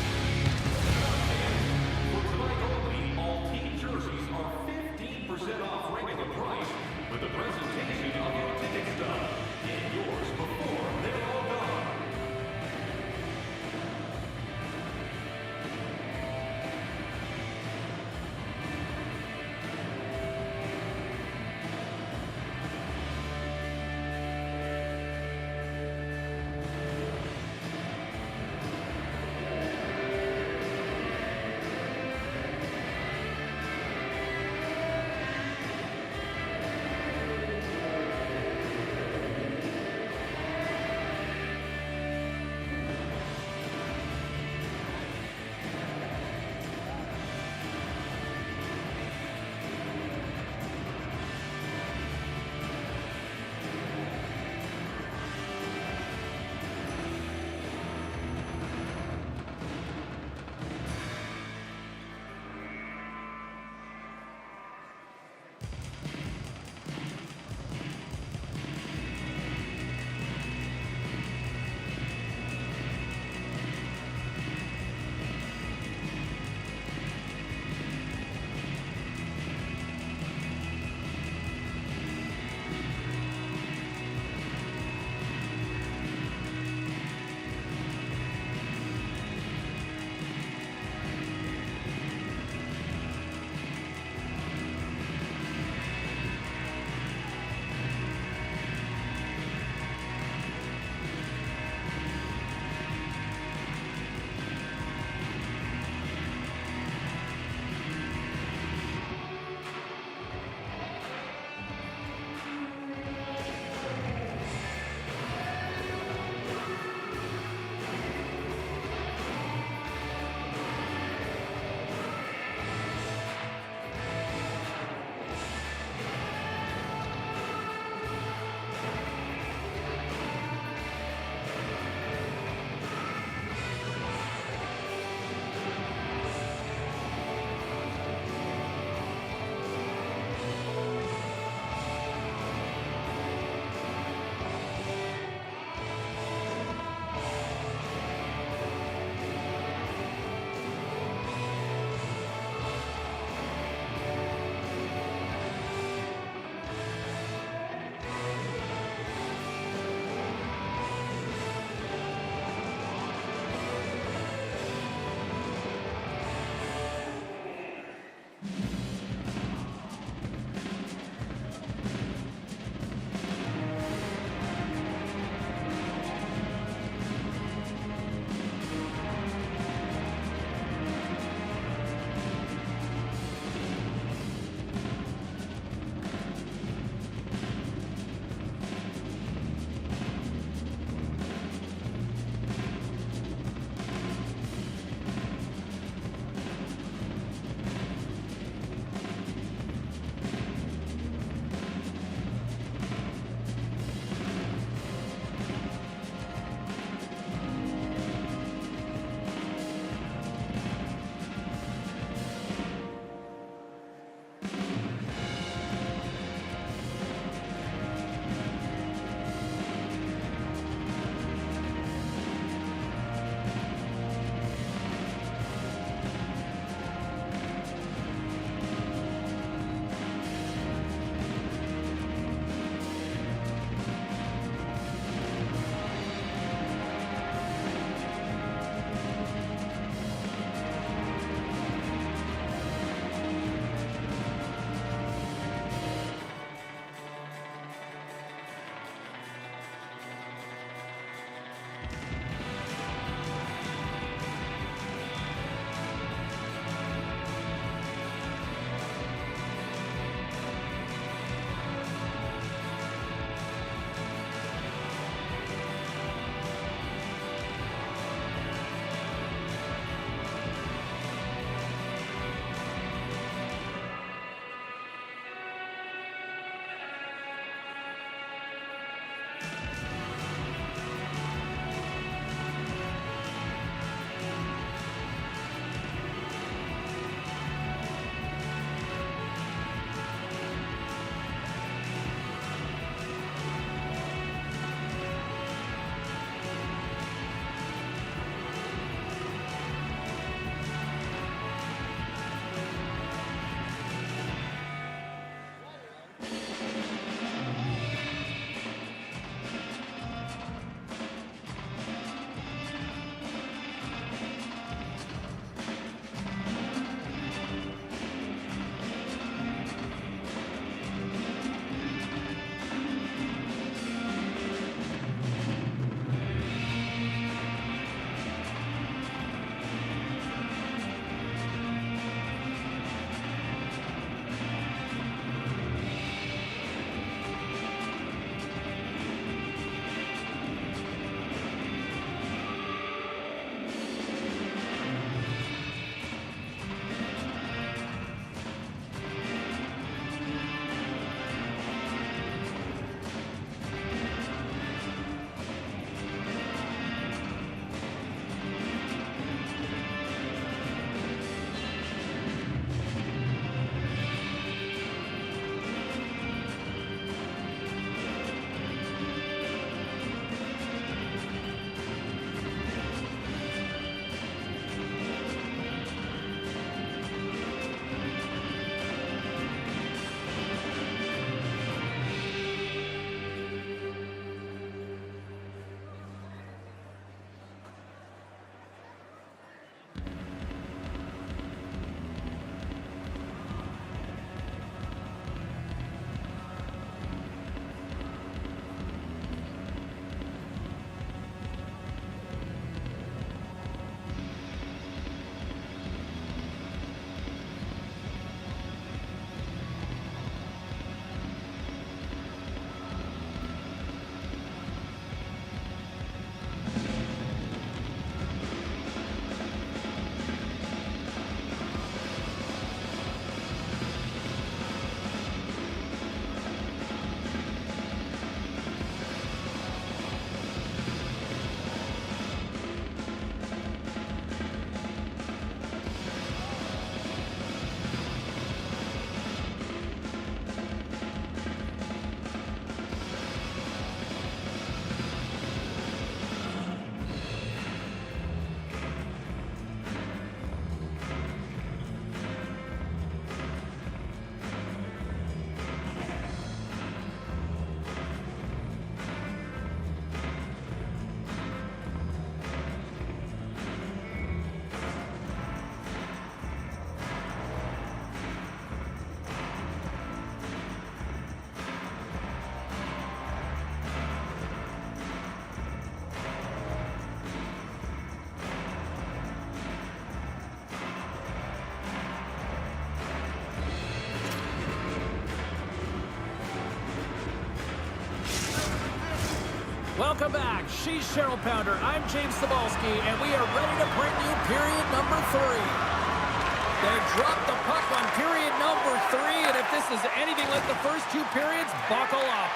Welcome back. She's Cheryl Pounder. I'm James Cebulski, and we are ready to bring you period number 3. They dropped the puck on period number 3, and if this is anything like the first 2 periods, buckle up.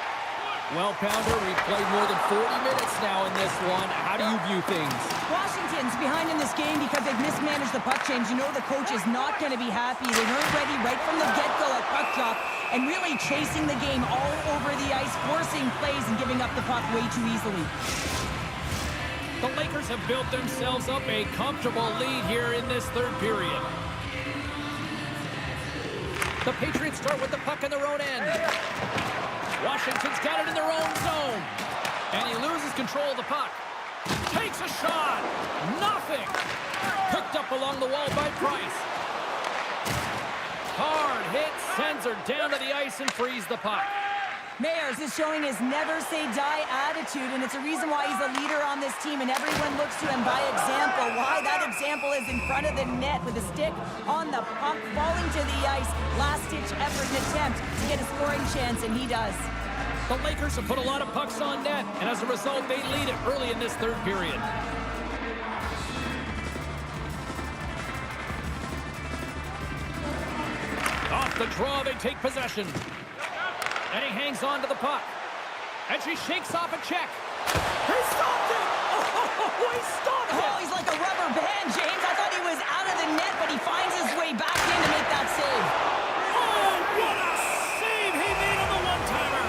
Well, Pounder, we've played more than 40 minutes now in this one. How do you view things? Washington's behind in this game because they've mismanaged the puck change. You know the coach is not going to be happy. They weren't ready right from the get-go at puck drop and really chasing the game all over the ice, forcing plays and giving up the puck way too easily. The Lakers have built themselves up a comfortable lead here in this third period. The Patriots start with the puck in their own end. Washington's got it in their own zone. And he loses control of the puck. Takes a shot. Nothing. Picked up along the wall by Price. Hard hit, sends her down to the ice and frees the puck. Mayers is showing his never-say-die attitude, and it's a reason why he's a leader on this team, and everyone looks to him by example. Why that example is in front of the net with a stick on the puck, falling to the ice, last-ditch effort and attempt to get a scoring chance, and he does. The Lakers have put a lot of pucks on net, and as a result, they lead it early in this third period. Off the draw, they take possession. And he hangs on to the puck. And she shakes off a check. He stopped it! Oh, he stopped it! Oh, he's like a rubber band, James. I thought he was out of the net, but he finds his way back in to make that save. Oh, what a save he made on the one-timer!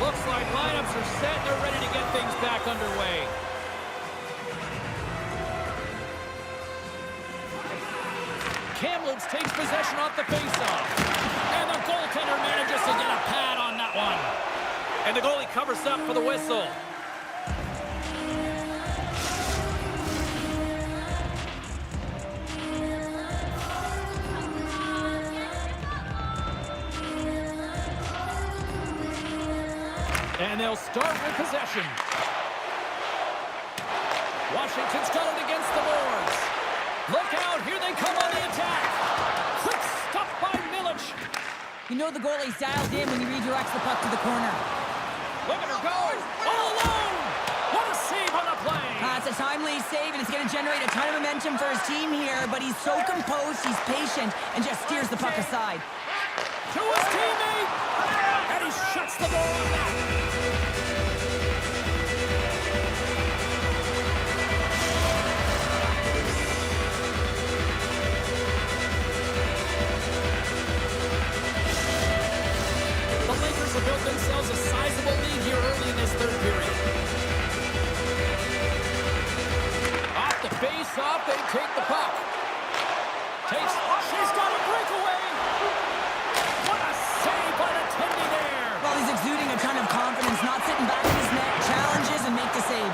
Looks like lineups are set. They're ready to get things back underway. Kamloops takes possession off the faceoff. And the goaltender manages to get a pad on that one. And the goalie covers up for the whistle. And they'll start with possession. Washington's got it against the boards. Look out, here they come on the attack. Quick stop by Milic. You know the goalie's dialed in when he redirects the puck to the corner. Look at her go, all alone. What a save on the play. It's a timely save, and it's going to generate a ton of momentum for his team here, but he's so composed, he's patient, and just steers the puck aside. To his teammate, and he shuts the door on that. Have built themselves a sizable lead here early in this third period. Off the face-off, they take the puck. She's got a breakaway. What a save by the Tendy there. Well, he's exuding a ton of confidence, not sitting back in his net, challenges and make the save.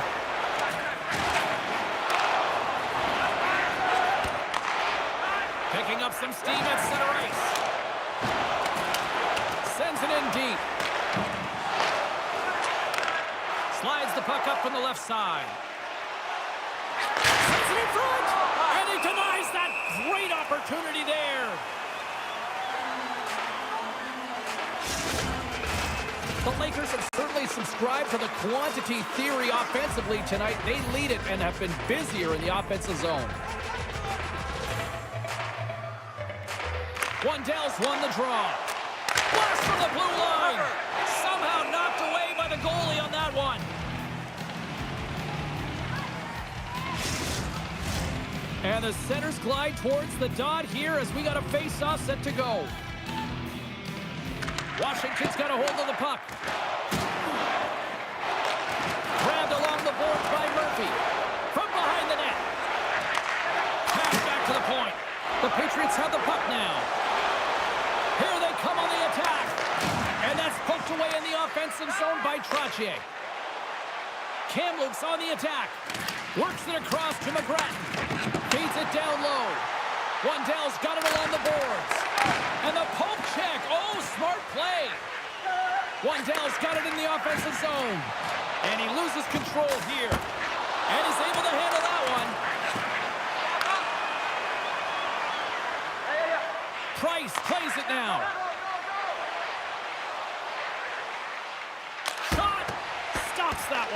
Picking up some steam at center ice. Sends it in deep. Slides the puck up from the left side. Sends it in front! And he denies that great opportunity there. The Lakers have certainly subscribed to the quantity theory offensively tonight. They lead it and have been busier in the offensive zone. Wandell's won the draw. Blast from the blue line. Somehow knocked away by the goalie on that one. And the centers glide towards the dot here as we got a face-off set to go. Washington's got a hold of the puck. Grabbed along the boards by Murphy. From behind the net. Pass back to the point. The Patriots have the puck now. Here they come on the attack. And that's poked away in the offensive zone by Trottier. Kamloops on the attack. Works it across to McGrattan. Feeds it down low. Wandell's got it along the boards. And the poke check. Oh, smart play. Wandell's got it in the offensive zone. And he loses control here. And he's able to handle that one. Price plays it now.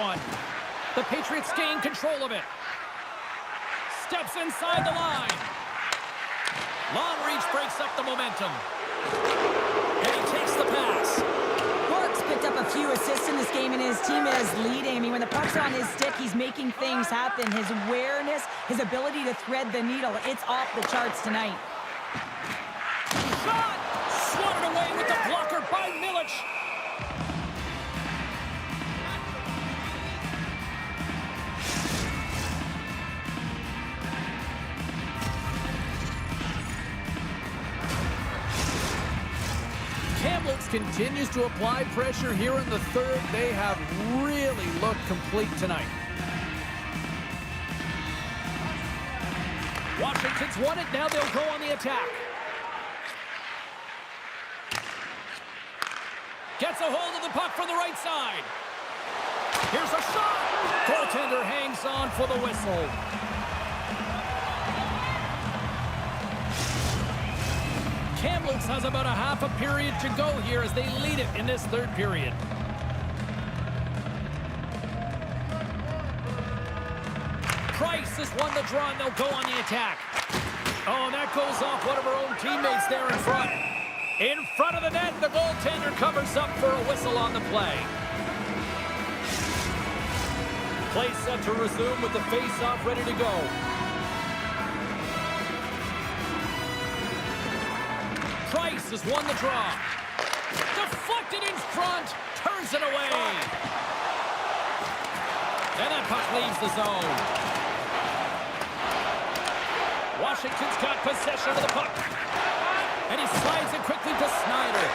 one. The Patriots gain control of it. Steps inside the line. Long reach breaks up the momentum. And he takes the pass. Bork's picked up a few assists in this game, and his team is leading. I mean, when the puck's on his stick, he's making things happen. His awareness, his ability to thread the needle, it's off the charts tonight. Shot! Swatted away with the blocker by Milic. Kamloops continues to apply pressure here in the third. They have really looked complete tonight. Washington's won it. Now they'll go on the attack. Gets a hold of the puck from the right side. Here's a shot. Goaltender hangs on for the whistle. Kamloops has about a half a period to go here as they lead it in this third period. Price has won the draw, and they'll go on the attack. Oh, and that goes off one of our own teammates there in front. In front of the net, the goaltender covers up for a whistle on the play. Play set to resume with the face-off ready to go. Price has won the draw. Deflected in front. Turns it away. And that puck leaves the zone. Washington's got possession of the puck. And he slides it quickly to Snyder.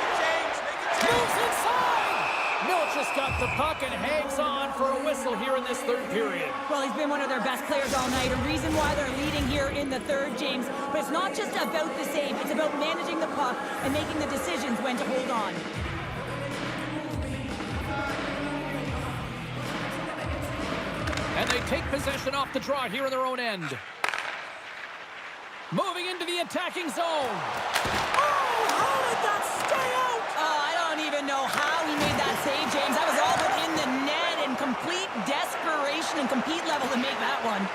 Moves inside. Milic just got the puck and hangs on for a whistle here in this third period. Well, he's been one of their best players all night. A reason why they're leading here in the third, James. But it's not just about the save. It's about managing the puck and making the decisions when to hold on. And they take possession off the draw here in their own end. Moving into the attacking zone. Oh, how did that stay out? Oh, I don't even know how he made that save, James. That was all within the net and complete desperation and compete level to make that one.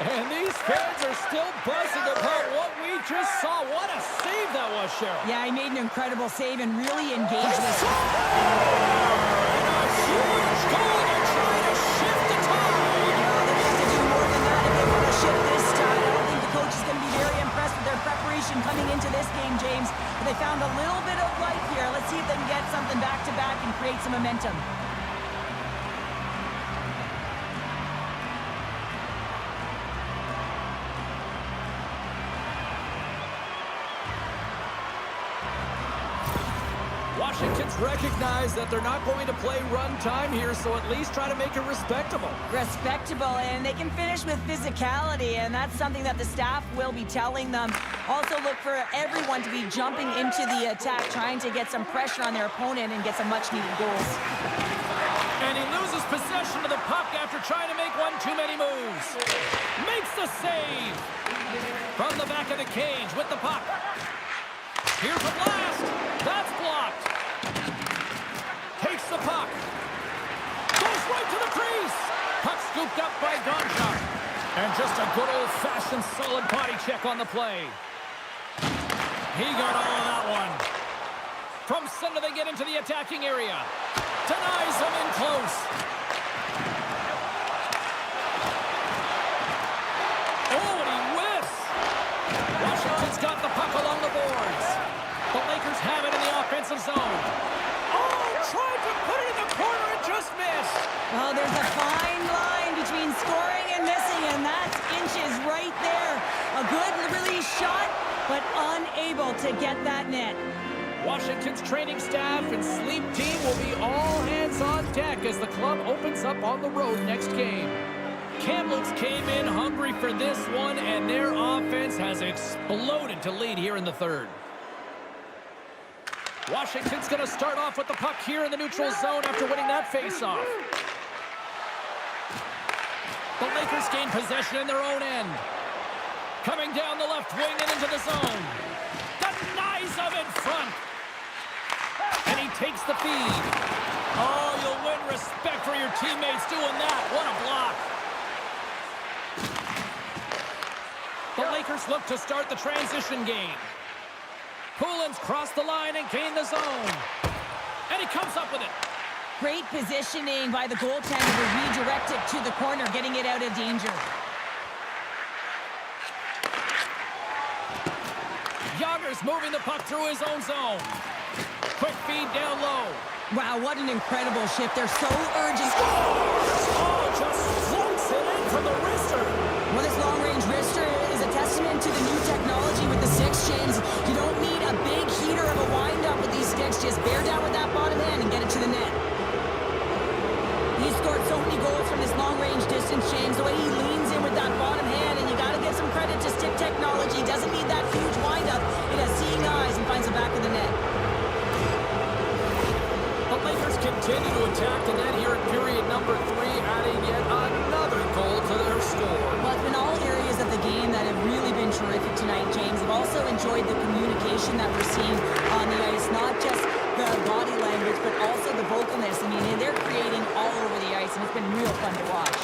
And these fans are still buzzing about what we just saw. What a save that was, Cheryl. Yeah, he made an incredible save and really engaged this. A huge goal. They're trying to shift the tide. Well, they have to do more than that if they want to shift this tide. I don't think the coach is going to be very impressed with their preparation coming into this game, James. But they found a little bit of life here. Let's see if they can get something back-to-back and create some momentum. Washington's recognized that they're not going to play run time here, so at least try to make it respectable. Respectable, and they can finish with physicality, and that's something that the staff will be telling them. Also look for everyone to be jumping into the attack, trying to get some pressure on their opponent and get some much-needed goals. And he loses possession of the puck after trying to make one too many moves. Makes the save. From the back of the cage with the puck. Here's a blast. That's blocked. Takes the puck. Goes right to the crease. Puck scooped up by Gonchar. And just a good old-fashioned solid body check on the play. He got all of that one. From center they get into the attacking area. Denies him in close. Oh, and he whiffs. Washington's got the puck along the boards. The Lakers have it in the offensive zone. Oh, tried to put it in the corner and just missed. Well, there's a fine line between scoring and missing, and that's inches right there. A good release shot, but unable to get that net. Washington's training staff and sleep team will be all hands on deck as the club opens up on the road next game. Kamloops came in hungry for this one, and their offense has exploded to lead here in the third. Washington's going to start off with the puck here in the neutral zone after winning that faceoff. The Lakers gain possession in their own end. Coming down the left wing and into the zone. Denies him in front. And he takes the feed. Oh, you'll win respect for your teammates doing that. What a block. The Lakers look to start the transition game. Poulin's crossed the line and gained the zone. And he comes up with it. Great positioning by the goaltender to redirect it to the corner, getting it out of danger. Yager's moving the puck through his own zone. Quick feed down low. Wow, what an incredible shift. They're so urgent. Oh, just floats it in from the wrister. Well, this long-range wrister is a testament to the new technology with the six, James. You don't need a big heater of a wind-up with these sticks. Just bear down with that bottom hand and get it to the net. He scored so many goals from this long-range distance, James. The way he leans in with that bottom hand, and you got to give some credit to stick technology. Doesn't need that huge wind-up. It has seeing eyes and finds the back of the net. The Lakers continue to attack the net here in period number 3, adding yet another goal to their score. Well, it's been all areas of the game that have really been terrific tonight, James. I've also enjoyed the communication that we're seeing on the ice, not just the body language, but also the vocalness. I mean, they're creating all over the ice, and it's been real fun to watch.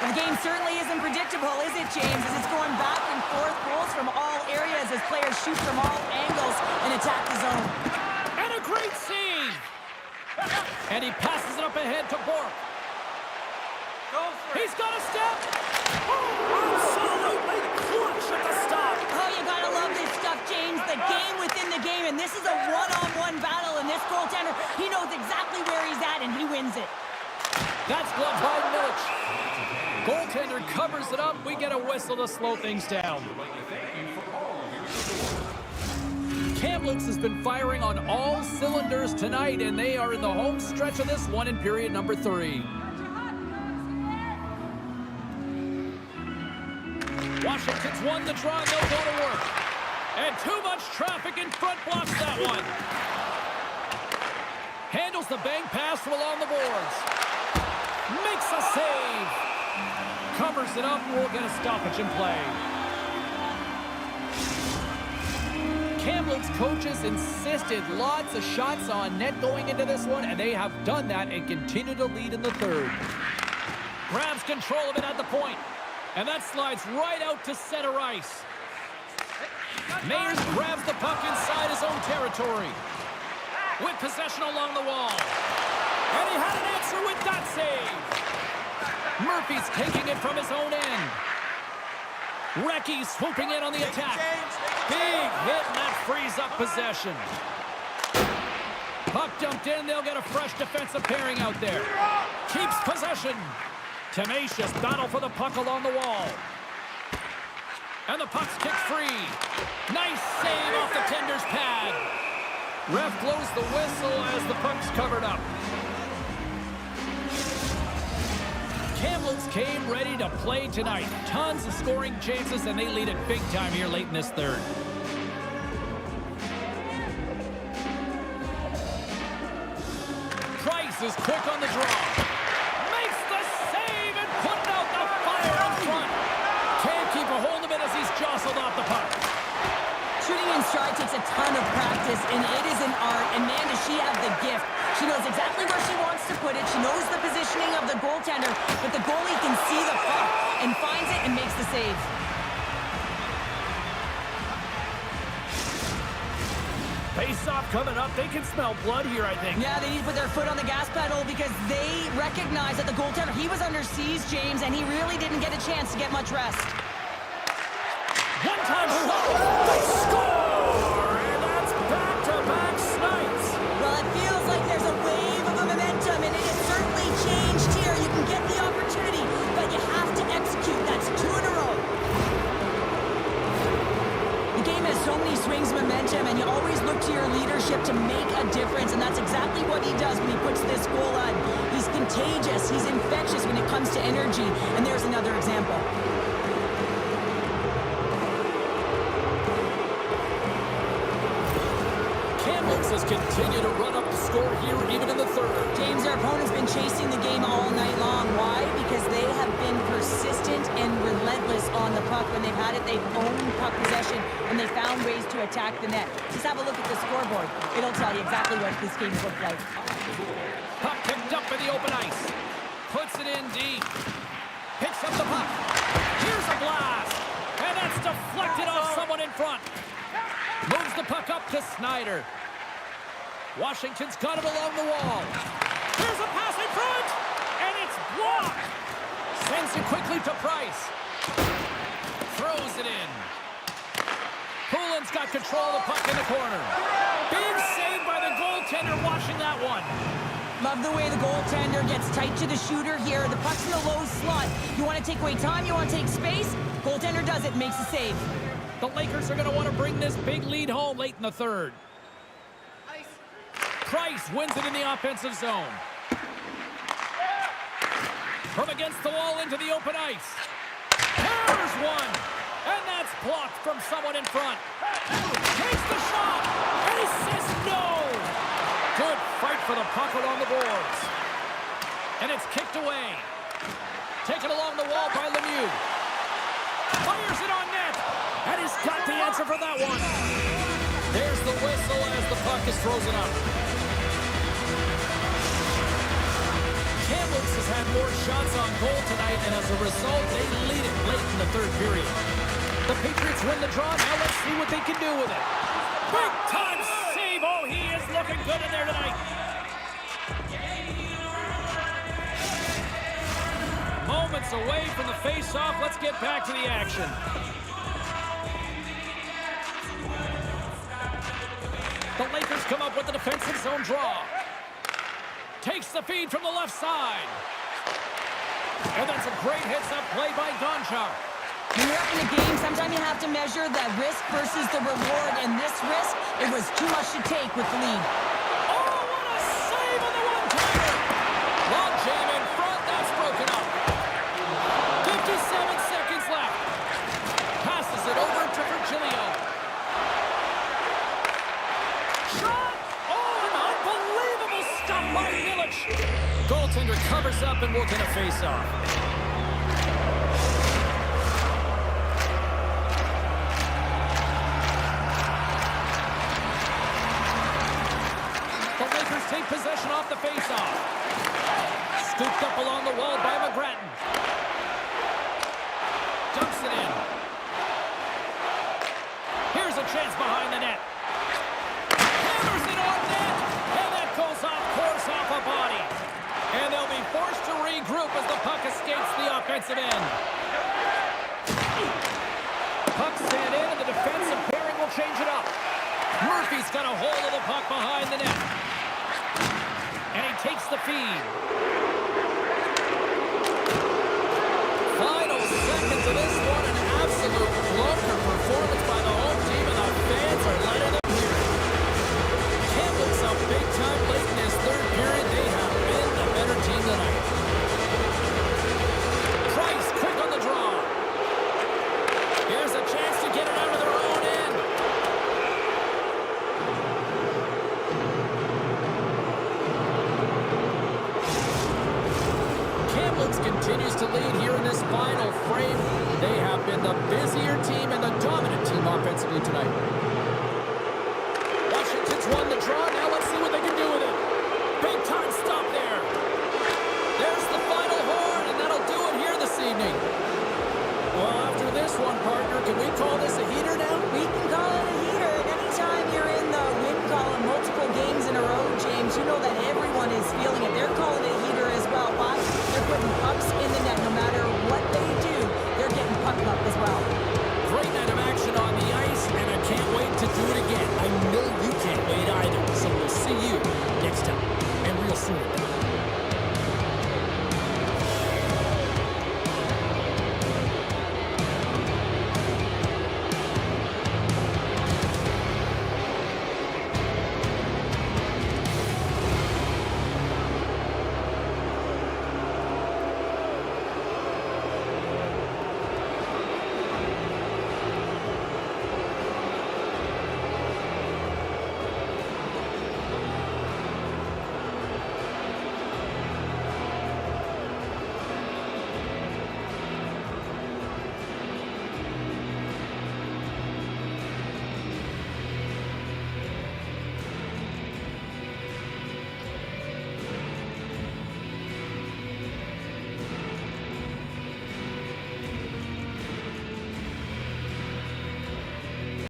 The game certainly isn't predictable, is it, James? As it's going back and forth, goals from all areas as players shoot from all angles and attack the zone. And a great save! And he passes it up ahead to Bork. He's got a step! Oh, absolutely clutch at the stop! Oh, you gotta love this stuff, James. The game within the game, and this is a one-on-one battle, and this goaltender, he knows exactly where he's at, and he wins it. That's gloved by Milic. Goaltender covers it up. We get a whistle to slow things down. Kamloops has been firing on all cylinders tonight, and they are in the home stretch of this one in period number 3. Washington's won the draw, and they'll go to work. And too much traffic in front blocks that one. Handles the bank pass from along the boards. Makes a save. Covers it up, and we'll get a stoppage in play. Kamloops coaches insisted lots of shots on net going into this one, and they have done that and continue to lead in the third. Grabs control of it at the point, and that slides right out to center ice. Mayers grabs the puck inside his own territory with possession along the wall. And he had an answer with that save. Murphy's taking it from his own end. Recchi swooping in on the attack. Big hit, and that frees up possession. Puck dumped in, they'll get a fresh defensive pairing out there. Keeps possession. Tenacious battle for the puck along the wall. And the puck's kicked free. Nice save off the tender's pad. Ref blows the whistle as the puck's covered up. Kamloops came ready to play tonight. Tons of scoring chances, and they lead it big time here late in this third. Price is quick on the draw. Makes the save and putting out the fire in front. Can't keep a hold of it as he's jostled off the puck. Shooting in stride takes a ton of practice, and it is an art, and man, does she have the gift. She knows exactly where she wants to put it. She knows the positioning of the goaltender, but the goalie can see the puck and finds it and makes the save. Face-off coming up. They can smell blood here, I think. Yeah, they need to put their foot on the gas pedal because they recognize that the goaltender, he was under siege, James, and he really didn't get a chance to get much rest. One-time shot. They score! And that's back-to-back snipes. Well, it feels like there's a wave of momentum, and it has certainly changed here. You can get the opportunity, but you have to execute. That's 2 in a row. The game has so many swings of momentum, and you always look to your leadership to make a difference, and that's exactly what he does when he puts this goal on. He's contagious. He's infectious when it comes to energy, and there's another example. Has continued to run up the score here even in the third. James, their opponent's been chasing the game all night long. Why? Because they have been persistent and relentless on the puck. puck. When they've had it, they've owned puck possession, and they found ways to attack the net. Just have a look at the scoreboard. It'll tell you exactly what this game's looked like. Puck picked up in the open ice. Puts it in deep. Picks up the puck. Here's a blast. And that's deflected off someone in front. Moves the puck up to Snyder. Washington's got it along the wall. Here's a pass in front. And it's blocked. Sends it quickly to Price. Throws it in. Poulin's got control of the puck in the corner. Big save by the goaltender watching that one. Love the way the goaltender gets tight to the shooter here. The puck's in the low slot. You want to take away time, you want to take space. Goaltender does it, makes a save. The Lakers are going to want to bring this big lead home late in the third. Price wins it in the offensive zone. From against the wall into the open ice. There's one. And that's blocked from someone in front. Takes the shot. And he says no. Good fight for the puck along the boards. And it's kicked away. Taken along the wall by Lemieux. Fires it on net. And he's got the answer for that one. There's the whistle as the puck is frozen up. Kamloops has had more shots on goal tonight, and as a result, they lead it late in the third period. The Patriots win the draw. Now let's see what they can do with it. Big time save. Oh, he is looking good in there tonight. Moments away from the face-off. Let's get back to the action. The Lakers come up with the defensive zone draw. Takes the feed from the left side. And that's a great hits-up play by Gonchar. When you're up in a game, sometimes you have to measure the risk versus the reward. And this risk, it was too much to take with the lead. Oh, what a save on the one-timer! Long jam in front, that's broken up. 57 seconds left. Passes it over to Virgilio. Shot! Oh, an unbelievable stop by Illich. Goaltender covers up and will get a face-off. Take possession off the face-off. Scooped up along the wall by McGrattan. Dumps it in. Here's a chance behind the net. Hammers it on net. And that goes off course off a body. And they'll be forced to regroup as the puck escapes the offensive end. Puck sent in and the defensive pairing will change it up. Murphy's got a hold of the puck behind the net. And he takes the feed. Final seconds of this one, an absolute clunker performance by the home team, and the fans are letting them hear it. Kamloops up big time late in this third period. They have been the better team tonight. Price quick on the draw. Here's a chance to get it out of their own end. Continues to lead here in this final frame. They have been the busier team and the dominant team offensively tonight. Washington's won the draw. Now let's see what they can do with it. Big time stop there.